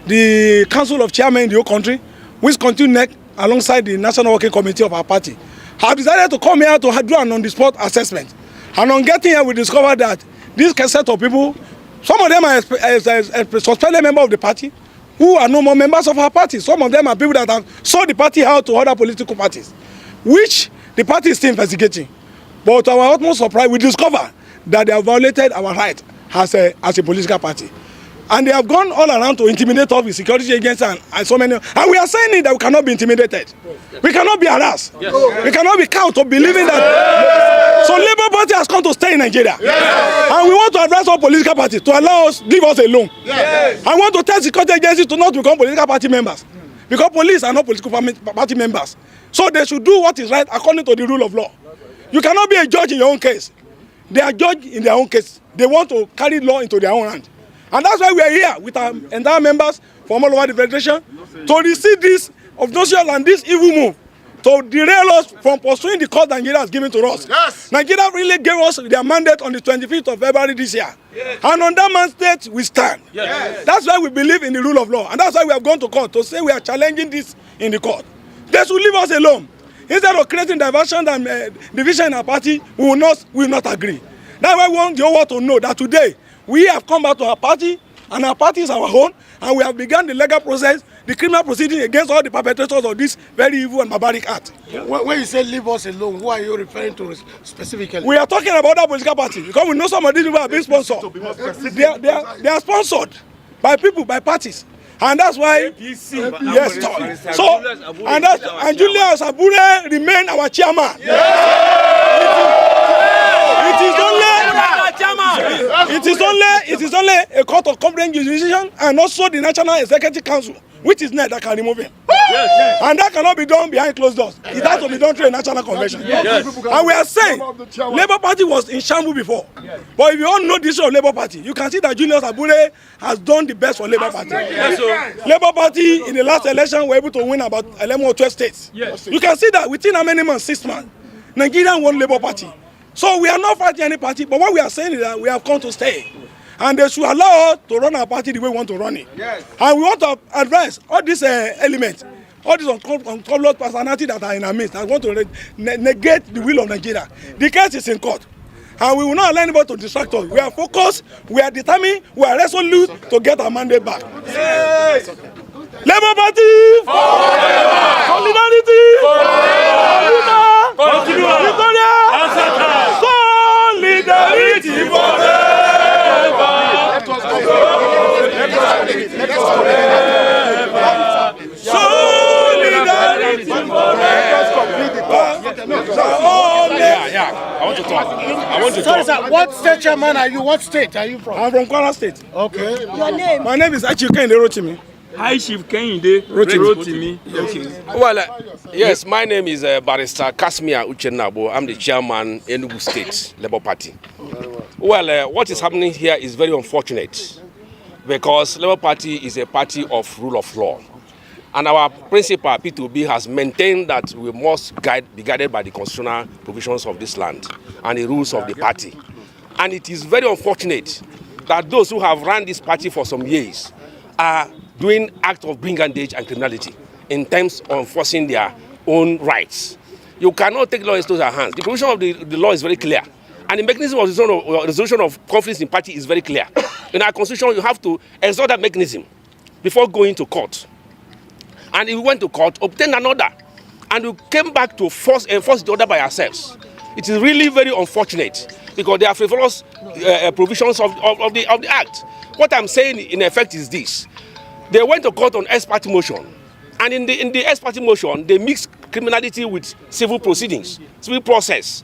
the Council of Chairmen in the whole country, which continue NEC alongside the National Working Committee of our party, have decided to come here to do an on-the-spot assessment. And on getting here, we discovered that this set of people, some of them are suspended members of the party, who are no more members of our party. Some of them are people that have sold the party out to other political parties, which the party is still investigating. But to our utmost surprise, we discover that they have violated our right as a political party. And they have gone all around to intimidate us with security agents and so many. And we are saying that we cannot be intimidated. We cannot be harassed. Yes. We cannot be cowed to believing that. Yes. So Labour Party has come to stay in Nigeria. Yes. And we want to advise all political parties to allow us, leave us alone. Yes. I want to tell security agencies to not become political party members. Because police are not political party members. So they should do what is right according to the rule of law. You cannot be a judge in your own case. They are judged in their own case. They want to carry law into their own hand. And that's why we are here with our entire members from all over the federation to receive this obnoxious and this evil move to derail us from pursuing the cause Nigeria has given to us. Yes. Nigeria really gave us their mandate on the 25th of February this year. Yes. And on that mandate we stand. Yes. That's why we believe in the rule of law. And that's why we have gone to court to say we are challenging this in the court. They should leave us alone. Instead of creating diversion and division in our party, we will not agree. That's why we want the whole world to know that today we have come back to our party, and our party is our own, and we have begun the legal process, the criminal proceeding against all the perpetrators of this very evil and barbaric act. Yeah. When you say leave us alone, who are you referring to specifically? We are talking about that political party, because we know some of these people are being sponsored. They are sponsored by people, by parties. And that's why, yes, so, and Julius Abure remain our chairman. It is only a court of competent jurisdiction and also the National Executive Council, which is NEC, that can remove him. Yes. And that cannot be done behind closed doors. It has to be done through a national convention. Yes. And we are saying, Labour Party was in shambles before. Yes. But if you all know this of Labour Party, you can see that Julius Abure has done the best for Labour Party. Yes. Labour Party in the last election were able to win about 11 or 12 states. Yes. You can see that within how many months? 6 months. Nigeria won Labour Party. So we are not fighting any party, but what we are saying is that we have come to stay. And they should allow us to run our party the way we want to run it. Yes. And we want to address all these elements, all these uncomfortable personalities that are in our midst, that want to negate the will of Nigeria. The case is in court. And we will not allow anybody to distract us. We are focused, we are determined, we are resolute to get our mandate back. Yes. Labour Party! Forever! Solidarity! Forever! Victoria! Solidarity forever! Solidarity I want to talk. Sorry, sir. What state chairman are you? What state are you from? I'm from Kwara State. Okay. Your name? My name is Atiku. Hi, Chief Kehinde Rotimi. Okay. Well, yes, my name is Barrister Kasmia Uchenabo. I'm the chairman in Enugu State Labour Party. Well, what is happening here is very unfortunate because Labour Party is a party of rule of law. And our principal, Peter Obi, has maintained that we must be guided by the constitutional provisions of this land and the rules of the party. And it is very unfortunate that those who have run this party for some years are doing acts of brigandage and criminality in terms of enforcing their own rights. You cannot take law into your hands. The provision of the law is very clear. And the mechanism of resolution of conflicts in party is very clear. In our constitution, you have to exhaust that mechanism before going to court. And if we went to court, obtain an order, and we came back to enforce the order by ourselves. It is really very unfortunate because there are frivolous provisions of the act. What I'm saying in effect is this. They went to court on ex parte motion, and in the ex parte motion, they mixed criminality with civil proceedings, civil process.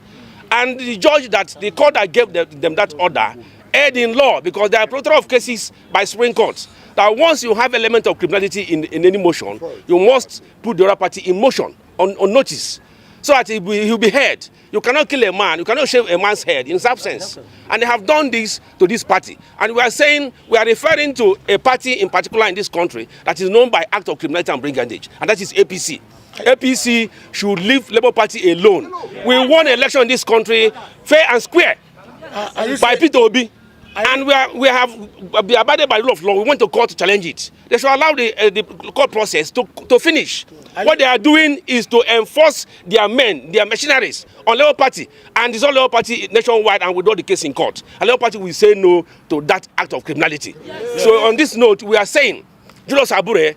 And the judge the court that gave them that order erred in law because there are a plethora of cases by Supreme Court that once you have element of criminality in any motion, you must put the other party in motion, on notice, so that he'll be heard. You cannot kill a man, you cannot shave a man's head in his absence. And they have done this to this party. And we are saying, we are referring to a party in particular in this country that is known by act of criminality and brigandage, and that is APC. APC should leave Labour Party alone. We won an election in this country fair and square by Peter Obi. And we have abided by the rule of law. We went to court to challenge it. They should allow the court process to finish. What they are doing is to enforce their men, their machineries on Labour Party, and dissolve Labour Party nationwide and withdraw the case in court. And Labour Party will say no to that act of criminality. Yes. So on this note, we are saying Julius Abure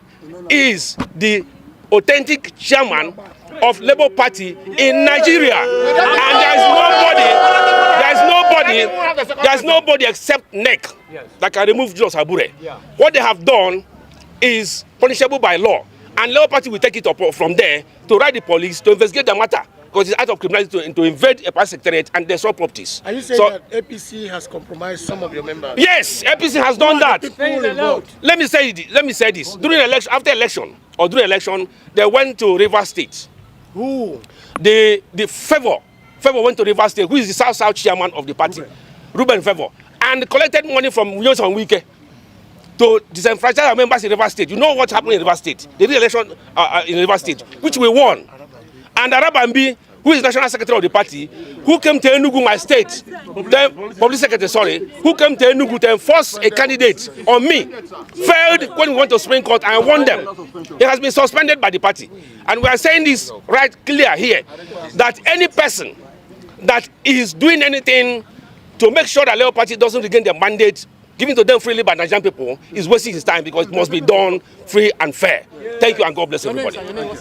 is the authentic chairman of Labour Party in Nigeria, and there's nobody except NEC that can remove Julius Abure. What they have done is punishable by law, and Labour Party will take it up from there to write the police to investigate the matter, because it's act of criminality to invade a party secretariat and destroy properties. Are you saying that APC has compromised some of your members? Yes, APC has done that. Let me say this. During election, after election, or during election, they went to Rivers State. Who? The Favor went to Rivers State, who is the South chairman of the party, Ruben Favor, and collected money from Williams and Wike to disenfranchise our members in Rivers State. You know what happened in Rivers State? They did election in Rivers State, which we won. And Arabambi, who is national secretary of the party, who came to Enugu, my state, the public secretary, who came to Enugu to enforce a candidate on me, failed when we went to Supreme Court and won them. He has been suspended by the party. And we are saying this right clear here, that any person that is doing anything to make sure that Labour Party doesn't regain their mandate given to them freely by Nigerian people is wasting his time, because it must be done free and fair. Thank you, and God bless everybody.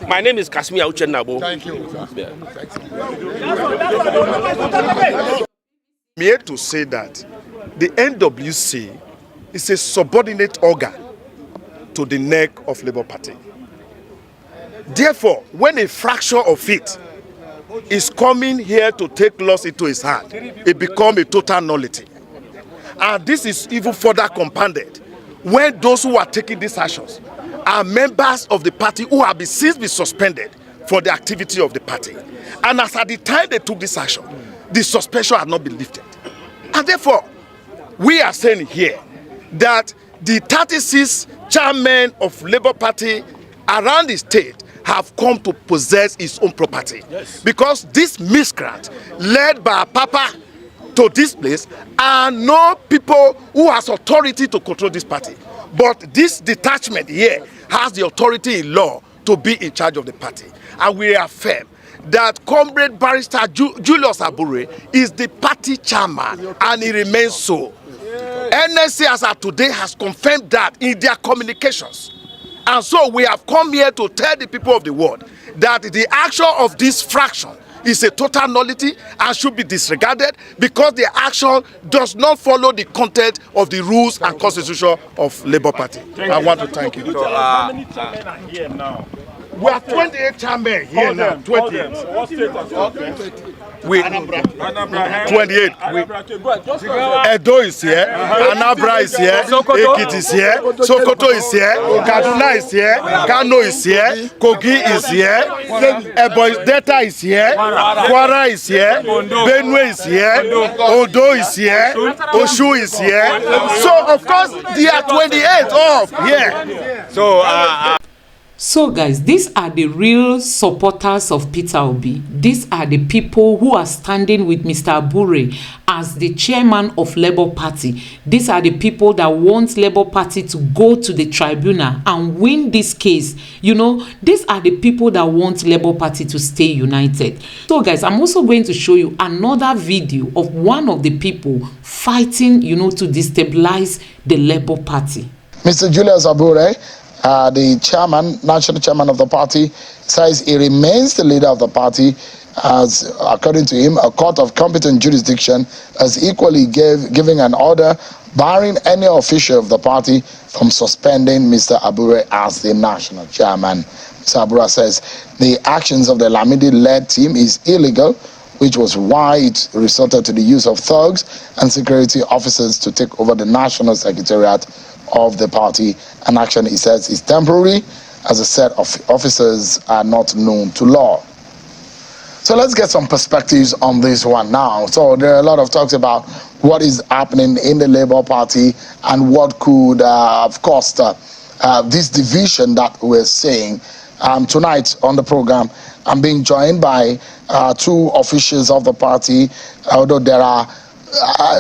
My name is Kasmia Uchenabo. Thank you. I'm here to say that the NWC is a subordinate organ to the NEC of Labour Party. Therefore, when a fraction of it is coming here to take laws into his hand, it becomes a total nullity. And this is even further compounded when those who are taking these actions are members of the party who have since been suspended for the activity of the party. And as at the time they took this action, the suspension had not been lifted. And therefore, we are saying here that the 36 chairmen of Labour Party around the state have come to possess its own property. Yes. Because this miscreant led by Papa to this place are no people who has authority to control this party. But this detachment here has the authority in law to be in charge of the party. And we affirm that Comrade Barrister Julius Abure is the party chairman, and he remains so. NSC as of today has confirmed that in their communications. And so we have come here to tell the people of the world that the action of this fraction is a total nullity and should be disregarded, because the action does not follow the content of the rules and constitution of Labour Party. I want to thank you. So, how many chairmen are here now? We are 28 chairmen here now. 28. What state are We 28. Edo is here, Anambra is here, Ekiti is here, Sokoto is here, Kaduna is here, Kano is here, Kogi is here, Ebonyi Delta is here, Kwara is here, Benue is here, Ondo is here, Oshu is here. So of course there are 28 of here. So guys, these are the real supporters of Peter Obi. These are the people who are standing with Mr. Abure as the chairman of Labour Party. These are the people that want Labour Party to go to the tribunal and win this case. You know, these are the people that want Labour Party to stay united. So guys, I'm also going to show you another video of one of the people fighting, you know, to destabilize the Labour Party. Mr. Julius Abure, the chairman, national chairman of the party, says he remains the leader of the party, as according to him, a court of competent jurisdiction has equally giving an order barring any official of the party from suspending Mr. Abure as the national chairman. Mr. Abure says the actions of the Lamidi-led team is illegal, which was why it resorted to the use of thugs and security officers to take over the national secretariat of the party. An action, he says, is temporary, as a set of officers are not known to law. So let's get some perspectives on this one now. So there are a lot of talks about what is happening in the Labour Party and what could have caused this division that we're seeing. Tonight on the program, I'm being joined by two officials of the party, although there are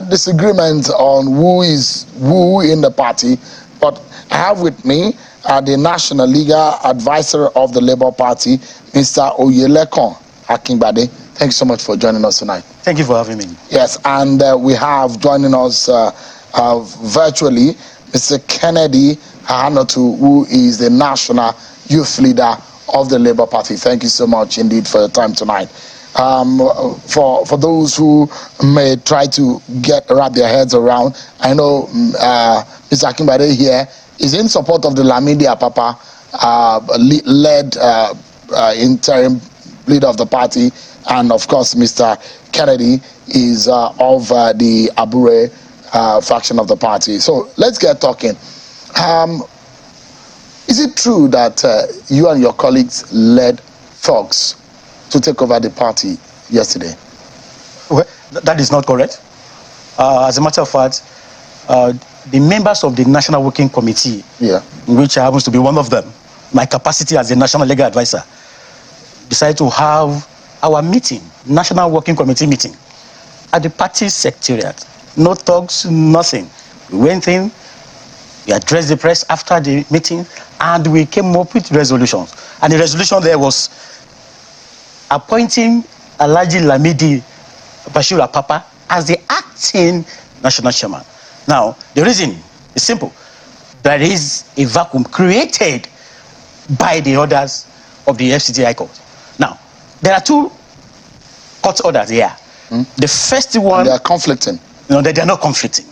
disagreements on who is who in the party. But I have with me the National Legal Advisor of the Labour Party, Mr. Oyelekon Akingbade. Thank you so much for joining us tonight. Thank you for having me. Yes, and we have joining us virtually Mr. Kennedy Hanotu, who is the National Youth Leader of the Labour Party. Thank you so much indeed for your time tonight. For those who may try to wrap their heads around, I know Mr. Akingbade here is in support of the Lamidi Apapa led interim leader of the party, and of course Mr. Kennedy is of the Abure faction of the party. So let's get talking. Is it true that you and your colleagues led thugs to take over the party yesterday? Well, that is not correct. As a matter of fact, the members of the National Working Committee, in which I happen to be one of them, my capacity as the National Legal Advisor, decided to have our meeting, National Working Committee meeting, at the party secretariat. No thugs, nothing. We went in, we addressed the press after the meeting, and we came up with resolutions. And the resolution there was appointing Alhaji Lamidi Bashir Apapa as the acting national chairman. Now, the reason is simple. There is a vacuum created by the orders of the FCT High Court. Now, there are two court orders here. The first one... And they are conflicting. No, they are not conflicting.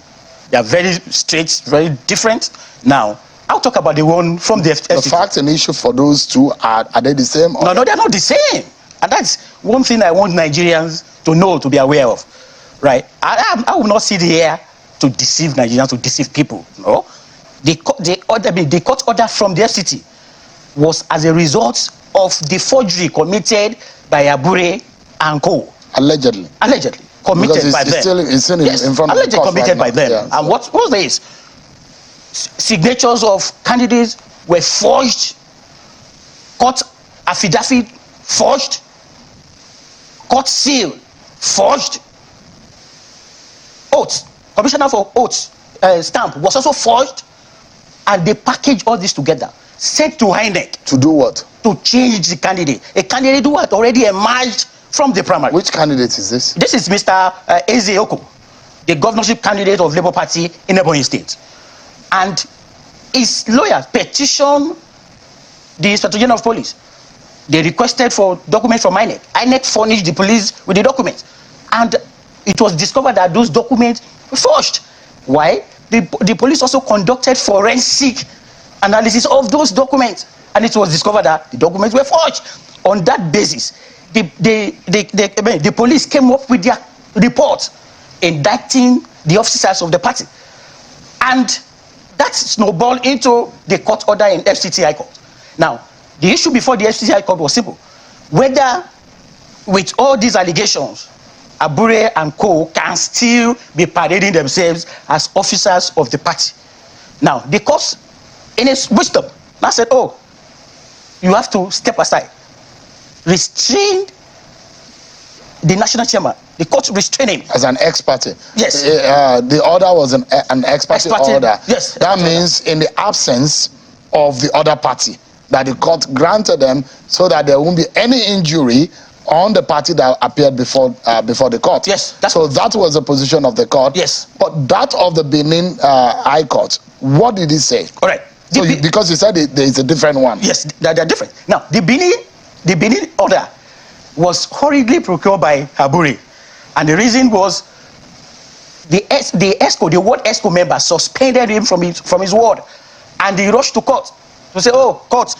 They are very straight, very different. Now, I'll talk about the one from the FCT. The fact and issue for those two, are they the same? No, they are not the same. And that's one thing I want Nigerians to know, to be aware of. Right? I will not sit here to deceive Nigerians, to deceive people. No. The court order from the FCT was as a result of the forgery committed by Abure and co. Allegedly. Allegedly. Committed by them. It's still in front of the court committed right by them. Yeah. And what was this? Signatures of candidates were forged, court affidavit forged, court seal forged, oaths, commissioner for oaths stamp was also forged, and they packaged all this together, sent to INEC. To do what? To change the candidate. A candidate who had already emerged from the primary. Which candidate is this? This is Mr. Ezeoku, the governorship candidate of Labour Party in Ebonyi State. And his lawyers petitioned the Inspector General of Police. They requested for documents from INEC. INEC furnished the police with the documents. And it was discovered that those documents were forged. Why? The police also conducted forensic analysis of those documents. And it was discovered that the documents were forged. On that basis, the police came up with their report indicting the officers of the party. And that snowballed into the court order in FCT High Court. Now, the issue before the FCT High Court was simple. Whether with all these allegations, Abure and co can still be parading themselves as officers of the party. Now, the court, in its wisdom, now said, oh, you have to step aside. Restrain the national chairman. The court restrained him. As an ex-party? Yes. The order was an ex-party order. Yes. That means in the absence of the other party, that the court granted them so that there won't be any injury on the party that appeared before the court. Yes. So that was the position of the court. Yes. But that of the Benin High Court, what did he say? Correct. So because you said there is a different one. Yes, they're different. Now, the Benin order was hurriedly procured by Abure. And the reason was the ward ESCO member suspended him from his ward. And he rushed to court to say, oh, court,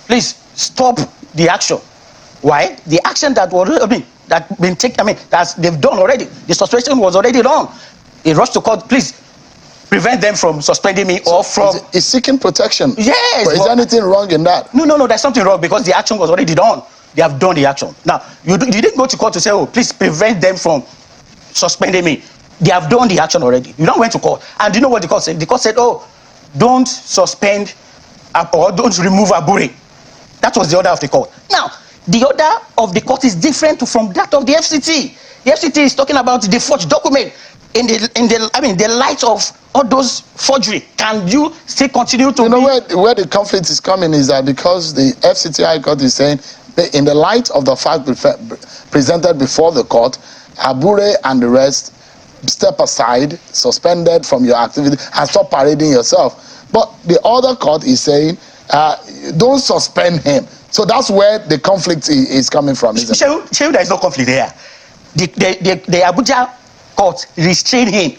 please stop the action. Why? The action that was, that been taken, they've done already. The suspension was already done. He rushed to court, please prevent them from suspending me or from... He's seeking protection. Yes. But is there anything wrong in that? No, there's something wrong because the action was already done. They have done the action. Now, you didn't go to court to say, oh, please prevent them from suspending me. They have done the action already. You don't went to court. And you know what the court said? The court said, oh, don't suspend or don't remove Abure. That was the order of the court. Now, the order of the court is different from that of the FCT. The FCT is talking about the forged document. In the light of all those forgery, can you still continue to... You know where the conflict is coming is that because the FCT High Court is saying, in the light of the fact presented before the court, Abure and the rest step aside, suspended from your activity, and stop parading yourself. But the other court is saying, don't suspend him. So that's where the conflict is coming from, isn't it? Shehu, there is no conflict there. The Abuja court restrain him.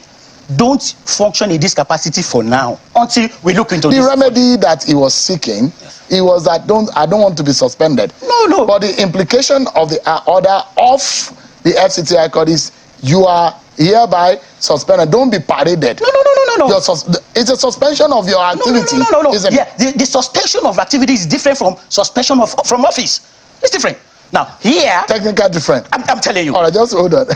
Don't function in this capacity for now until we look into the this. remedy that he was seeking, it was that I don't want to be suspended. No. But the implication of the order of the FCT High Court is you are hereby suspended. Don't be paraded. No. It's a suspension of your activity. No. Isn't it? The suspension of activity is different from suspension from office. It's different. Now, here... Technical different. I'm telling you. All right, just hold on.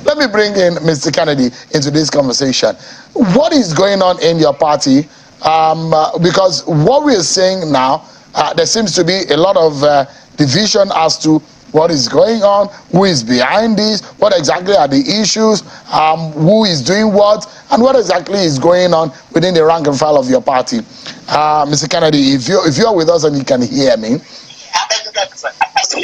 Let me bring in Mr. Kennedy into this conversation. What is going on in your party? Because what we are saying now, there seems to be a lot of division as to what is going on, who is behind this, what exactly are the issues, who is doing what, and what exactly is going on within the rank and file of your party. Mr. Kennedy, if you're with us and you can hear me. It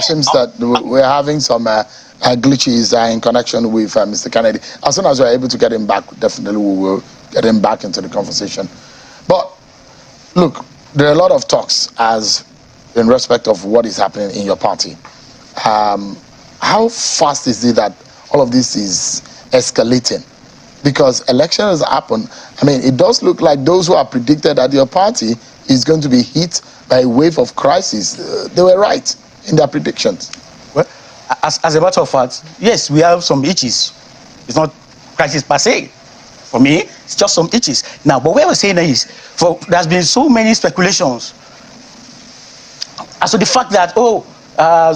seems that we're having some glitches in connection with Mr. Kennedy. As soon as we're able to get him back, definitely we will get him back into the conversation. But look, there are a lot of talks as in respect of what is happening in your party. How fast is it that all of this is escalating? Because elections happen. It does look like those who are predicted that your party is going to be hit by a wave of crisis. They were right in their predictions. Well, as a matter of fact, yes, we have some itches. It's not crisis per se. For me, it's just some itches. Now, but what we're saying is, there's been so many speculations as to the fact that,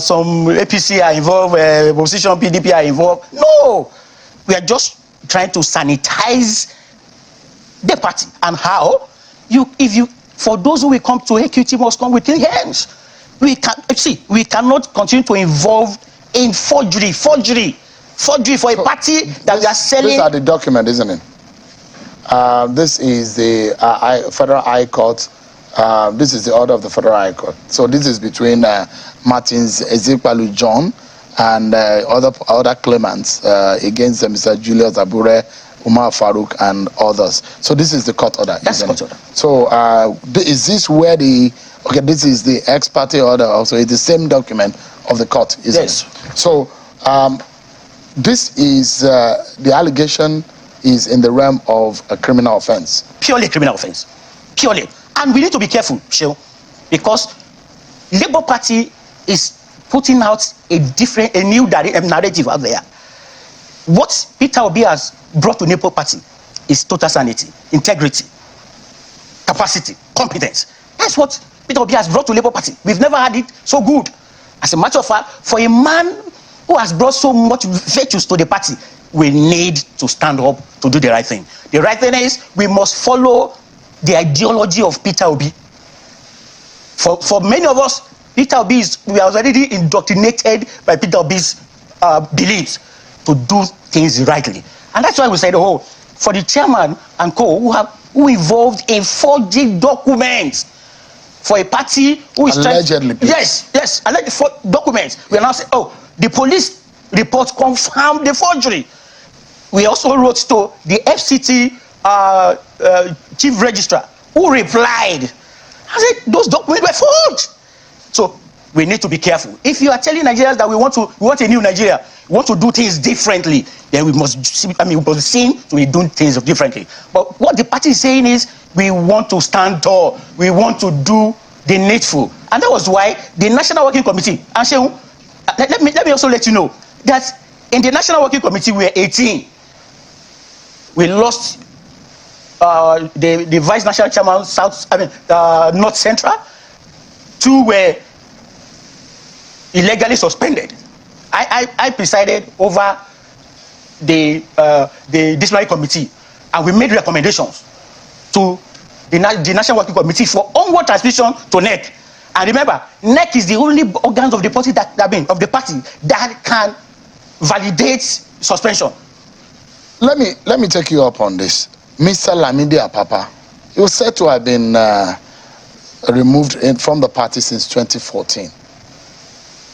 some APC are involved, opposition PDP are involved. No! We are just trying to sanitize the party. And how? For those who will come to AQT must come with clean hands. We cannot continue to involve in forgery for a party that we are selling. These are the document, isn't it? This is the Federal High Court. This is the order of the Federal High Court. So this is between Martins Ezekwalu John and other claimants against Mr. Julius Abure, Umar Farouk, and others. So this is the court order. That's the court order. So is this where this is the ex parte order also? It's the same document of the court, isn't it? So this is the allegation is in the realm of a criminal offense. Purely criminal offense. Purely. And we need to be careful, Sheo, because Labour Party is putting out a new narrative out there. What Peter Obi has brought to Labour Party is total sanity, integrity, capacity, competence. That's what Peter Obi has brought to Labour Party. We've never had it so good. As a matter of fact, for a man who has brought so much virtues to the party, we need to stand up to do the right thing. The right thing is we must follow the ideology of Peter Obi. For many of us, Peter Obi we are already indoctrinated by Peter Obi's beliefs to do things rightly. And that's why we said, for the chairman and co who involved in forging documents for a party who is allegedly. Yes, allegedly for documents. We are now saying, the police report confirmed the forgery. We also wrote to the FCT chief registrar who replied. I said those documents were forged. So we need to be careful. If you are telling Nigerians that we want a new Nigeria, we want to do things differently, then we must seem to be doing things differently. But what the party is saying is we want to stand tall. We want to do the needful. And that was why the National Working Committee, and Shehu, let me also let you know that in the National Working Committee we were 18. We lost the Vice National Chairman North Central. 2 were illegally suspended. I presided over the disciplinary committee, and we made recommendations to the National Working Committee for onward transmission to NEC. And remember, NEC is the only organ of the party that can validate suspension. Let me take you up on this. Mr. Lamidi Apapa, he was said to have been removed from the party since 2014,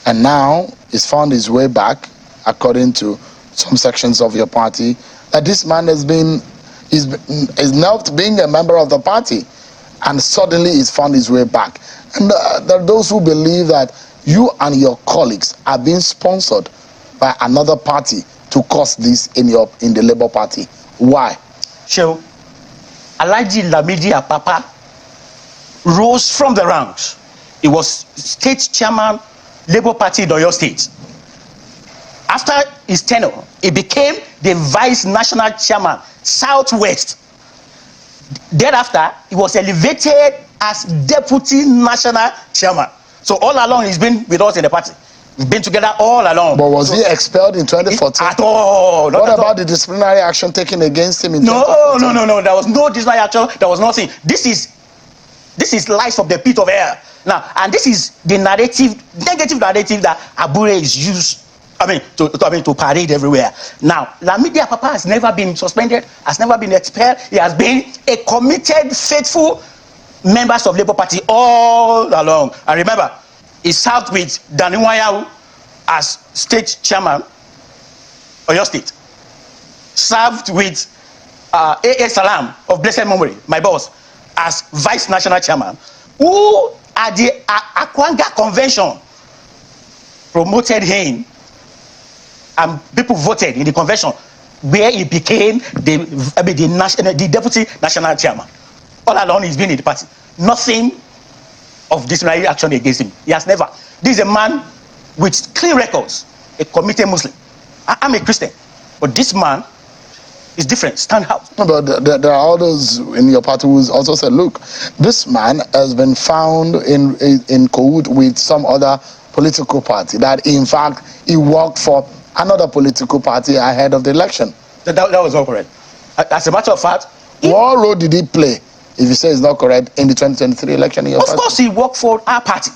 and now he's found his way back, according to some sections of your party, that this man is now being a member of the party, and suddenly he's found his way back. And there are those who believe that you and your colleagues are being sponsored by another party to cause this in the Labour Party. Why? Sure. Alhaji Lamidi Apapa rose from the ranks. He was state chairman, Labour Party in Oyo State. After his tenure, he became the vice national chairman, Southwest. Thereafter, he was elevated as deputy national chairman. So all along, he's been with us in the party. We've been together all along. But was he expelled in 2014? At all. What about the disciplinary action taken against him in 2014? No. There was no disciplinary action. There was nothing. This is lies from the pit of hell. Now, and this is the negative narrative that Abure is used, to parade everywhere. Now, Lamidi Apapa has never been suspended, has never been expelled. He has been a committed, faithful member of Labour Party all along. And remember, he served with Daniwayahu as state chairman, Oyo State. Served with A.A. Salam of blessed memory, my boss, as vice national chairman, who at the Akwanga convention promoted him, and people voted in the convention where he became the deputy national chairman. All along he's been in the party. Nothing of disciplinary action against him. He has never. This is a man with clean records, a committed Muslim. I'm a Christian, but this man is different. Stand out. But there are others in your party who also said, look, this man has been found in cahoots with some other political party, that in fact he worked for another political party ahead of the election. That was all correct. As a matter of fact, what role did he play, if you say it's not correct, in the 2023 election in your party? Of course he worked for our party.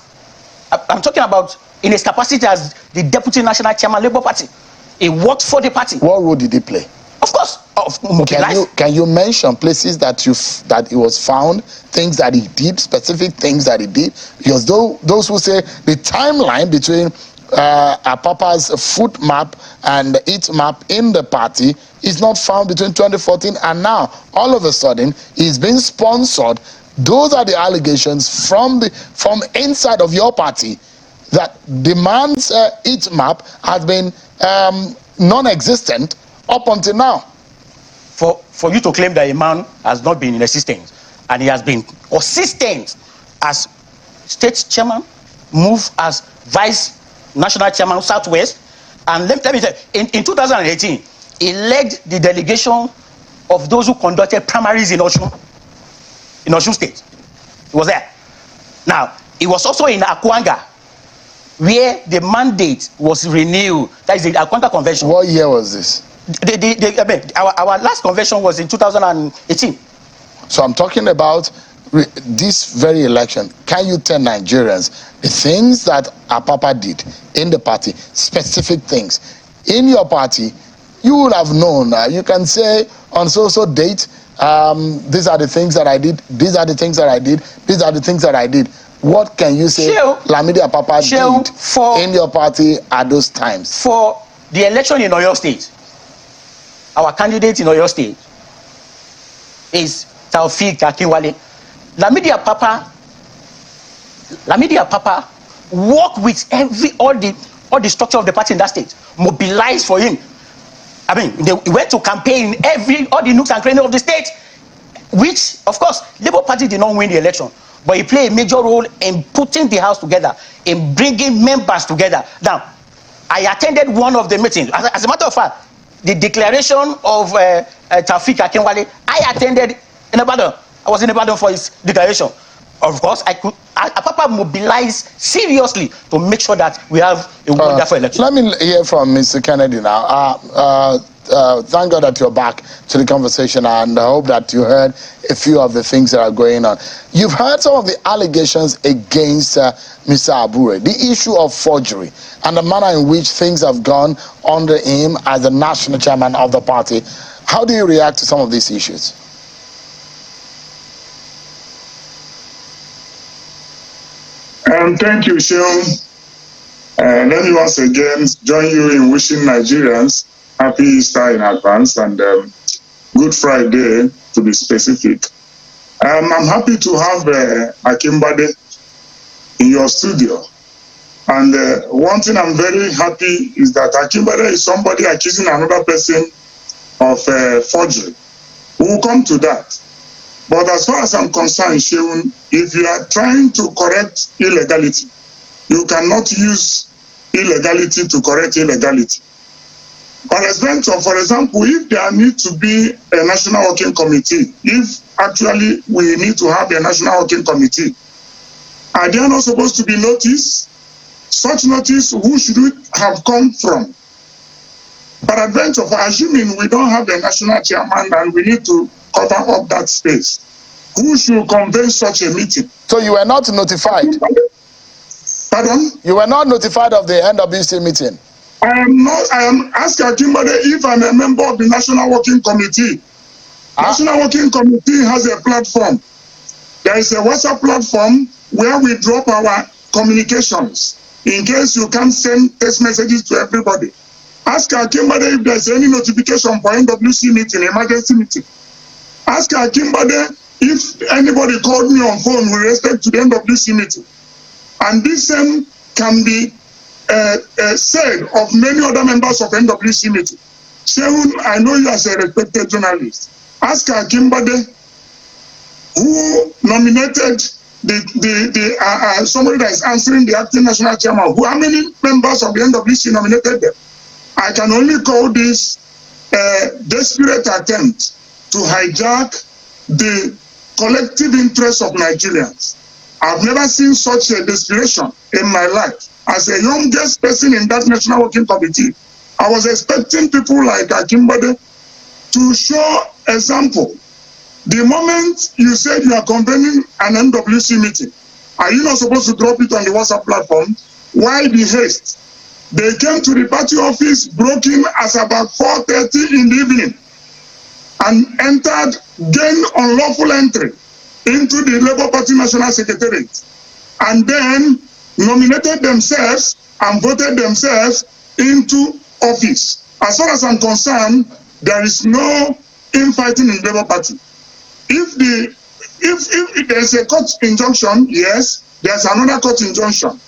I'm talking about in his capacity as the deputy national chairman, Labour Party. He worked for the party. What role did he play? Of course. Can you mention places that he was found, things that he did, specific things that he did? Because those who say the timeline between Apapa's foot map and its map in the party is not found between 2014 and now. All of a sudden, he's been sponsored. Those are the allegations from inside of your party that demands its map has been non-existent up until now. For you to claim that a man has not been in existence and he has been consistent as state chairman, move as vice national chairman Southwest, and let me tell you, in 2018, he led the delegation of those who conducted primaries in Osun State. He was there. Now, he was also in Akwanga, where the mandate was renewed. That is the Akwanga Convention. What year was this? Our last convention was in 2018. So I'm talking about this very election. Can you tell Nigerians the things that Apapa did in the party, specific things in your party? You would have known. You can say on so date, these are the things that I did, these are the things that I did, these are the things that I did. What can you say Lamidi Apapa did in your party at those times? For the election in Oyo State, our candidate in Oyo State is Taufik Akinwale. Lamidi Apapa worked with all the structure of the party in that state, mobilized for him. They went to campaign all the nooks and crannies of the state, which, of course, Labour Party did not win the election. but he played a major role in putting the House together, in bringing members together. Now, I attended one of the meetings. As a matter of fact, the declaration of Taufik Akinwale, I attended in Ibadan. I was in Ibadan for his declaration. Of course, Papa mobilized seriously to make sure that we have a wonderful election. Let me hear from Mr. Kennedy now. Thank God that you're back to the conversation, and I hope that you heard a few of the things that are going on. You've heard some of the allegations against Mr. Abure, the issue of forgery, and the manner in which things have gone under him as the national chairman of the party. How do you react to some of these issues? Thank you, Sean. Let me once again join you in wishing Nigerians happy Easter in advance and Good Friday, to be specific. I'm happy to have Akimbade in your studio. And one thing I'm very happy is that Akimbade is somebody accusing another person of forgery. We will come to that. But as far as I'm concerned, Sheun, if you are trying to correct illegality, you cannot use illegality to correct illegality. For example, if there needs to be a national working committee, if actually we need to have a national working committee, are there not supposed to be notice? Such notice, who should it have come from? Peradventure, assuming we don't have a national chairman and we need to cover up that space, who should convene such a meeting? So you were not notified? Pardon? You were not notified of the NWC meeting? I am asking Akimbade if I'm a member of the National Working Committee. National Working Committee has a platform. There is a WhatsApp platform where we drop our communications in case you can't send text messages to everybody. Ask Akimbade if there's any notification for NWC meeting, emergency meeting. Ask Akimbade if anybody called me on phone with respect to the NWC meeting. And this same can be said of many other members of NWC meeting. Sheun, I know you as a respected journalist. Ask Akimbade who nominated somebody that is answering the acting national chairman. How many members of the NWC nominated them? I can only call this a desperate attempt to hijack the collective interest of Nigerians. I've never seen such a desperation in my life. As a youngest person in that National Working Committee, I was expecting people like Akimbade to show example. The moment you said you are convening an NWC meeting, are you not supposed to drop it on the WhatsApp platform? Why the haste? They came to the party office, broke in as about 4:30 in the evening, and entered, gained unlawful entry into the Labour Party National Secretariat, and then nominated themselves and voted themselves into office. As far as I'm concerned, there is no infighting in the Labour Party. If there's a court injunction, yes, there's another court injunction.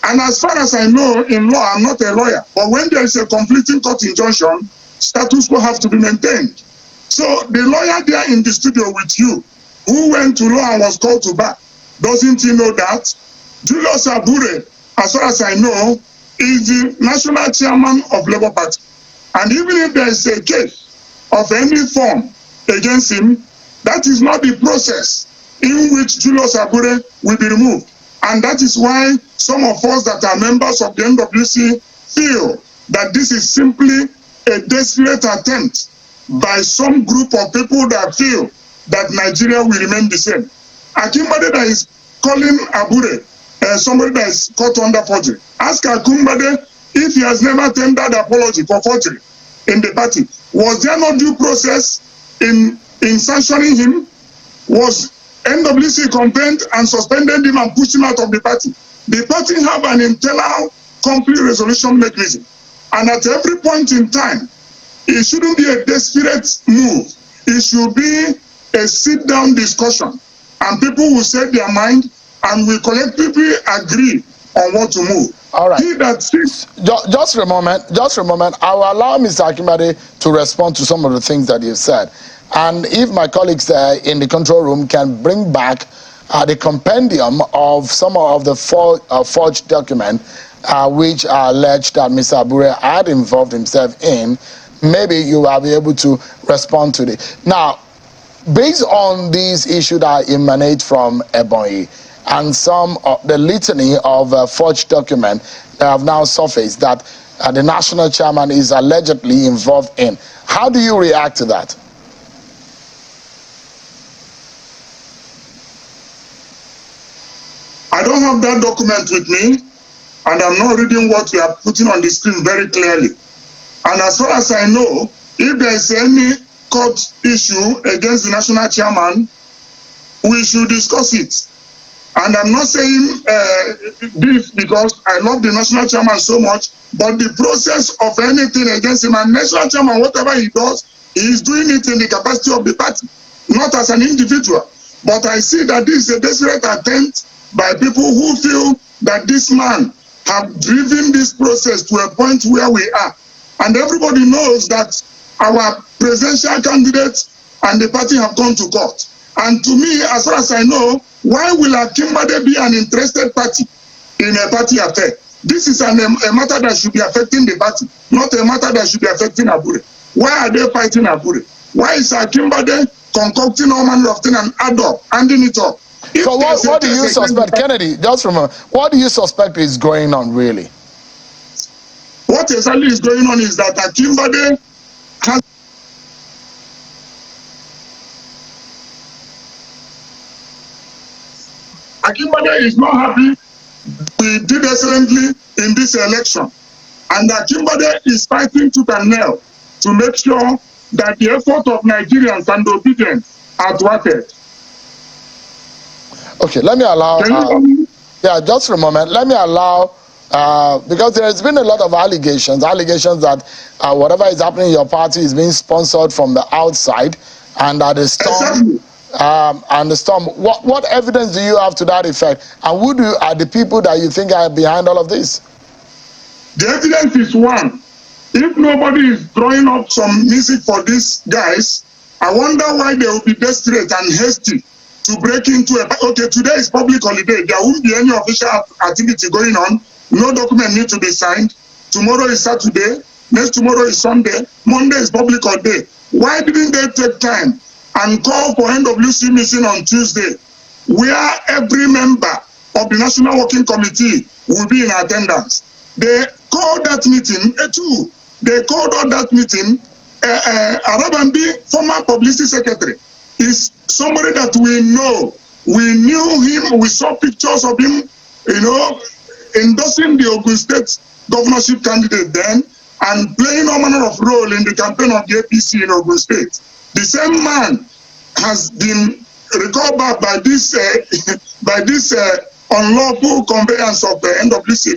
And as far as I know, in law, I'm not a lawyer, but when there is a conflicting court injunction, status quo have to be maintained. So the lawyer there in the studio with you, who went to law and was called to bar, doesn't he know that? Julius Abure, as far as I know, is the national chairman of Labour Party. And even if there is a case of any form against him, that is not the process in which Julius Abure will be removed. And that is why some of us that are members of the NWC feel that this is simply a desperate attempt by some group of people that feel that Nigeria will remain the same. Akimbade that is calling Abure somebody that is caught under forgery. Ask Akimbade if he has never tendered apology for forgery in the party. Was there no due process in sanctioning him? Was NWC convened and suspended him and pushed him out of the party? The party have an internal conflict resolution mechanism. And at every point in time, it shouldn't be a desperate move. It should be a sit-down discussion. And people will say their mind and we collectively agree on what to move. All right. Just for a moment. I will allow Mr. Akimbade to respond to some of the things that you've said. And if my colleagues there in the control room can bring back the compendium of some of the forged documents which are alleged that Mr. Abure had involved himself in, maybe you will be able to respond to it. Now, based on these issues that emanate from Ebonyi and some of the litany of forged documents that have now surfaced that the national chairman is allegedly involved in, how do you react to that? I don't have that document with me, and I'm not reading what you are putting on the screen very clearly. And as far as I know, if there is any court issue against the national chairman, we should discuss it. And I'm not saying this because I love the national chairman so much, but the process of anything against him, and national chairman, whatever he does, he is doing it in the capacity of the party, not as an individual. But I see that this is a desperate attempt by people who feel that this man have driven this process to a point where we are. And everybody knows that our presidential candidates and the party have gone to court. And to me, as far as I know, why will Akimbade be an interested party in a party affair? This is a matter that should be affecting the party, not a matter that should be affecting Abure. Why are they fighting Abure? Why is Akimbade concocting all manner of things and add up, handing it up? So what do you suspect, Kennedy, just remember, what do you suspect is going on really? What exactly is going on is that Akimbade has Akimbade is not happy we did excellently in this election. And Akimbade is fighting tooth and nail to make sure that the effort of Nigerians and the obedience are thwarted. Okay, let me allow, yeah, just for a moment, let me allow, because there has been a lot of allegations that whatever is happening in your party is being sponsored from the outside, and that the storm, what evidence do you have to that effect? And who are the people that you think are behind all of this? The evidence is one. If nobody is drawing up some music for these guys, I wonder why they will be desperate and hasty to break into okay, today is public holiday. There won't be any official activity going on. No document need to be signed. Tomorrow is Saturday. Next tomorrow is Sunday. Monday is public holiday. Why didn't they take time and call for NWC meeting on Tuesday, where every member of the National Working Committee will be in attendance? They called that meeting, too. They called on that meeting, Arabambi, former publicity secretary, is somebody that we know. We knew him, we saw pictures of him, you know, endorsing the Ogun State governorship candidate then, and playing all manner of role in the campaign of the APC in Ogun State. The same man has been recalled back by this unlawful conveyance of the NWC,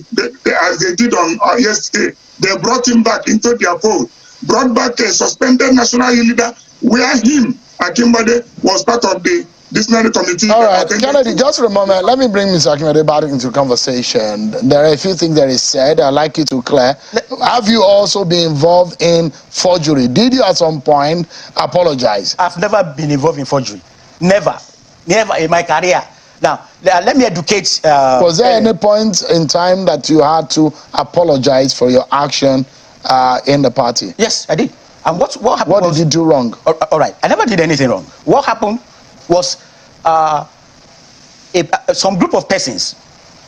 as they did on yesterday. They brought him back into their fold, brought back a suspended national leader, where him, Akimbade, was part of the disciplinary committee. All right, Kennedy, just for a moment, let me bring Mr. Akimbade back into the conversation. There are a few things that is said. I'd like you to clear. Have you also been involved in forgery? Did you at some point apologize? I've never been involved in forgery. Never. Never in my career. Now, let me educate. Was there any point in time that you had to apologize for your action in the party? Yes, I did. And what happened? What did you do wrong? All right, I never did anything wrong. What happened was some group of persons,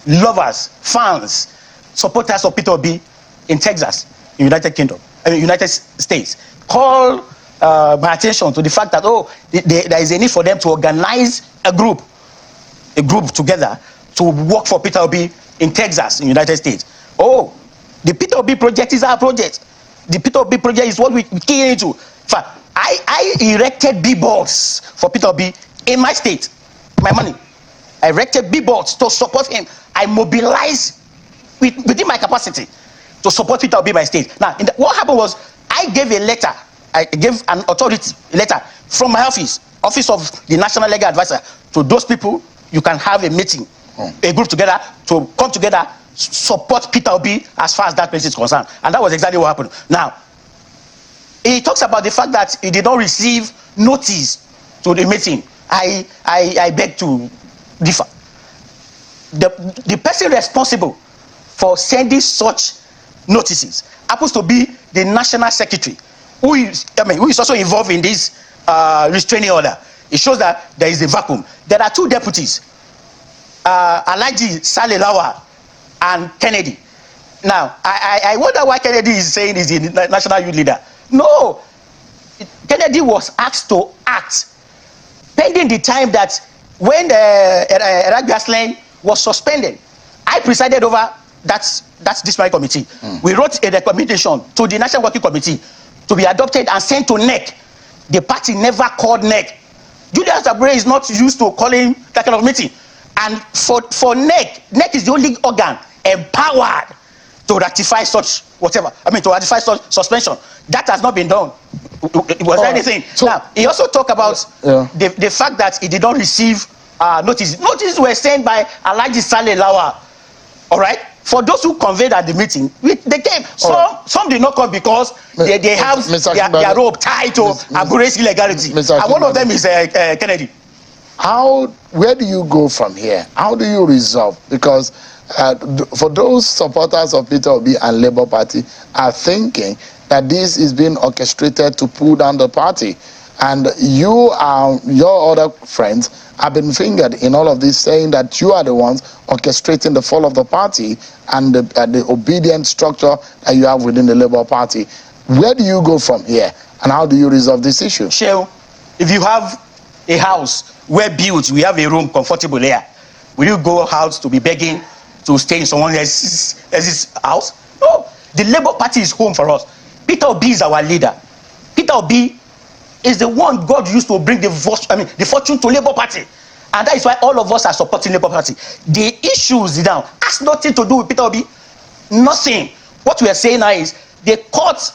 lovers, fans, supporters of Peter Obi in Texas, in United States, called my attention to the fact that there is a need for them to organize a group together to work for Peter Obi in Texas, in United States. Oh, the Peter Obi project is our project. The Peter Obi project is what we key into. In fact, I erected billboards for Peter Obi in my state, my money. I erected billboards to support him. I mobilized within my capacity to support Peter Obi in my state. Now, what happened was I gave a letter. I gave an authority letter from my office of the National Legal Advisor, to those people. You can have a meeting, a group together to come together, support Peter Obi as far as that place is concerned. And that was exactly what happened. Now, he talks about the fact that he did not receive notice to the meeting. I beg to differ. The person responsible for sending such notices happens to be the national secretary, who is also involved in this restraining order. It shows that there is a vacuum. There are two deputies, Alhaji Saleh Lawal and Kennedy. Now, I wonder why Kennedy is saying he's the national youth leader. No, Kennedy was asked to act pending the time that when Eragbiaslen was suspended. I presided over that disciplinary committee. We wrote a recommendation to the National Working Committee to be adopted and sent to NEC. The party never called NEC. Julius Abure is not used to calling that kind of meeting. And for NEC is the only organ empowered to ratify such to ratify such suspension. That has not been done. Was there anything? So, now, he also talked about the fact that he did not receive notices. Notices were sent by Alhaji Saleh Lawal. All right? For those who conveyed at the meeting, they came. Some did not come because they have their rope tied to Abure's illegality. And one of them is Kennedy. Where do you go from here? How do you resolve? Because for those supporters of Peter Obi and Labour Party are thinking that this is being orchestrated to pull down the party. And your other friends have been fingered in all of this, saying that you are the ones orchestrating the fall of the party and the obedient structure that you have within the Labour Party. Where do you go from here? And how do you resolve this issue? Shell, if you have a house well built, we have a room comfortable there, will you go out to be begging to stay in someone else's house? No. The Labour Party is home for us. Peter Obi is our leader. Peter Obi is the one God used to bring the fortune to Labour Party. And that is why all of us are supporting Labour Party. The issues now has nothing to do with Peter Obi. Nothing. What we are saying now is they caught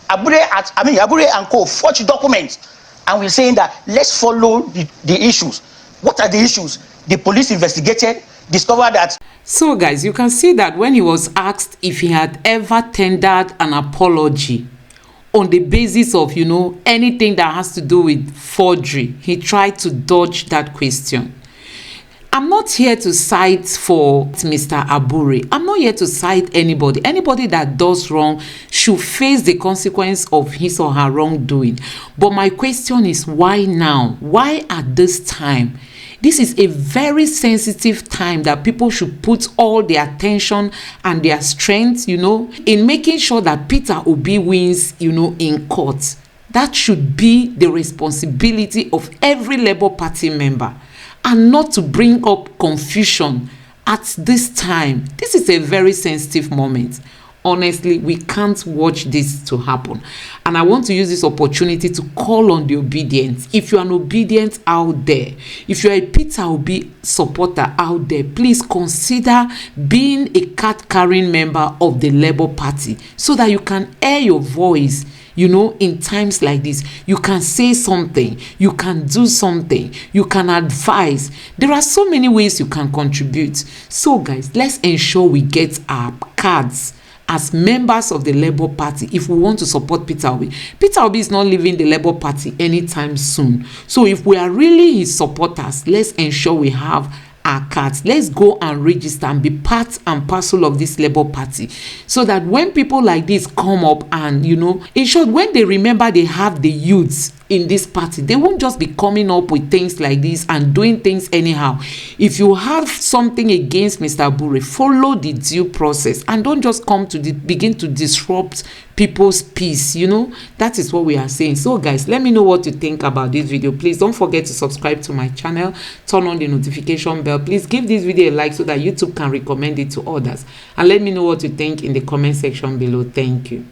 Abure and co. forged documents. And we're saying that let's follow the issues. What are the issues? The police investigated, discovered that. So guys, you can see that when he was asked if he had ever tendered an apology on the basis of, anything that has to do with forgery, he tried to dodge that question. I'm not here to cite for Mr. Abure. I'm not here to cite anybody. Anybody that does wrong should face the consequence of his or her wrongdoing. But my question is, why now? Why at this time? This is a very sensitive time that people should put all their attention and their strength, in making sure that Peter Obi wins, in court. That should be the responsibility of every Labour Party member, and not to bring up confusion at this time. This is a very sensitive moment. Honestly, we can't watch this to happen. And I want to use this opportunity to call on the obedient. If you're an obedient out there, if you're a Peter Obi supporter out there, please consider being a card-carrying member of the Labour Party so that you can air your voice. In times like this, you can say something, you can do something, you can advise. There are so many ways you can contribute. So guys, let's ensure we get our cards as members of the Labour Party if we want to support Peter Obi. Peter Obi is not leaving the Labour Party anytime soon. So if we are really his supporters, let's ensure we have our cards. Let's go and register and be part and parcel of this Labour Party, so that when people like this come up and, in short, when they remember they have the youths in this party, they won't just be coming up with things like this and doing things anyhow. If you have something against Mr. Abure, follow the due process and don't just come to begin to disrupt people's peace. That is what we are saying. So guys, let me know what you think about this video. Please don't forget to subscribe to my channel, turn on the notification bell. Please give this video a like so that YouTube can recommend it to others, and let me know what you think in the comment section below. Thank you.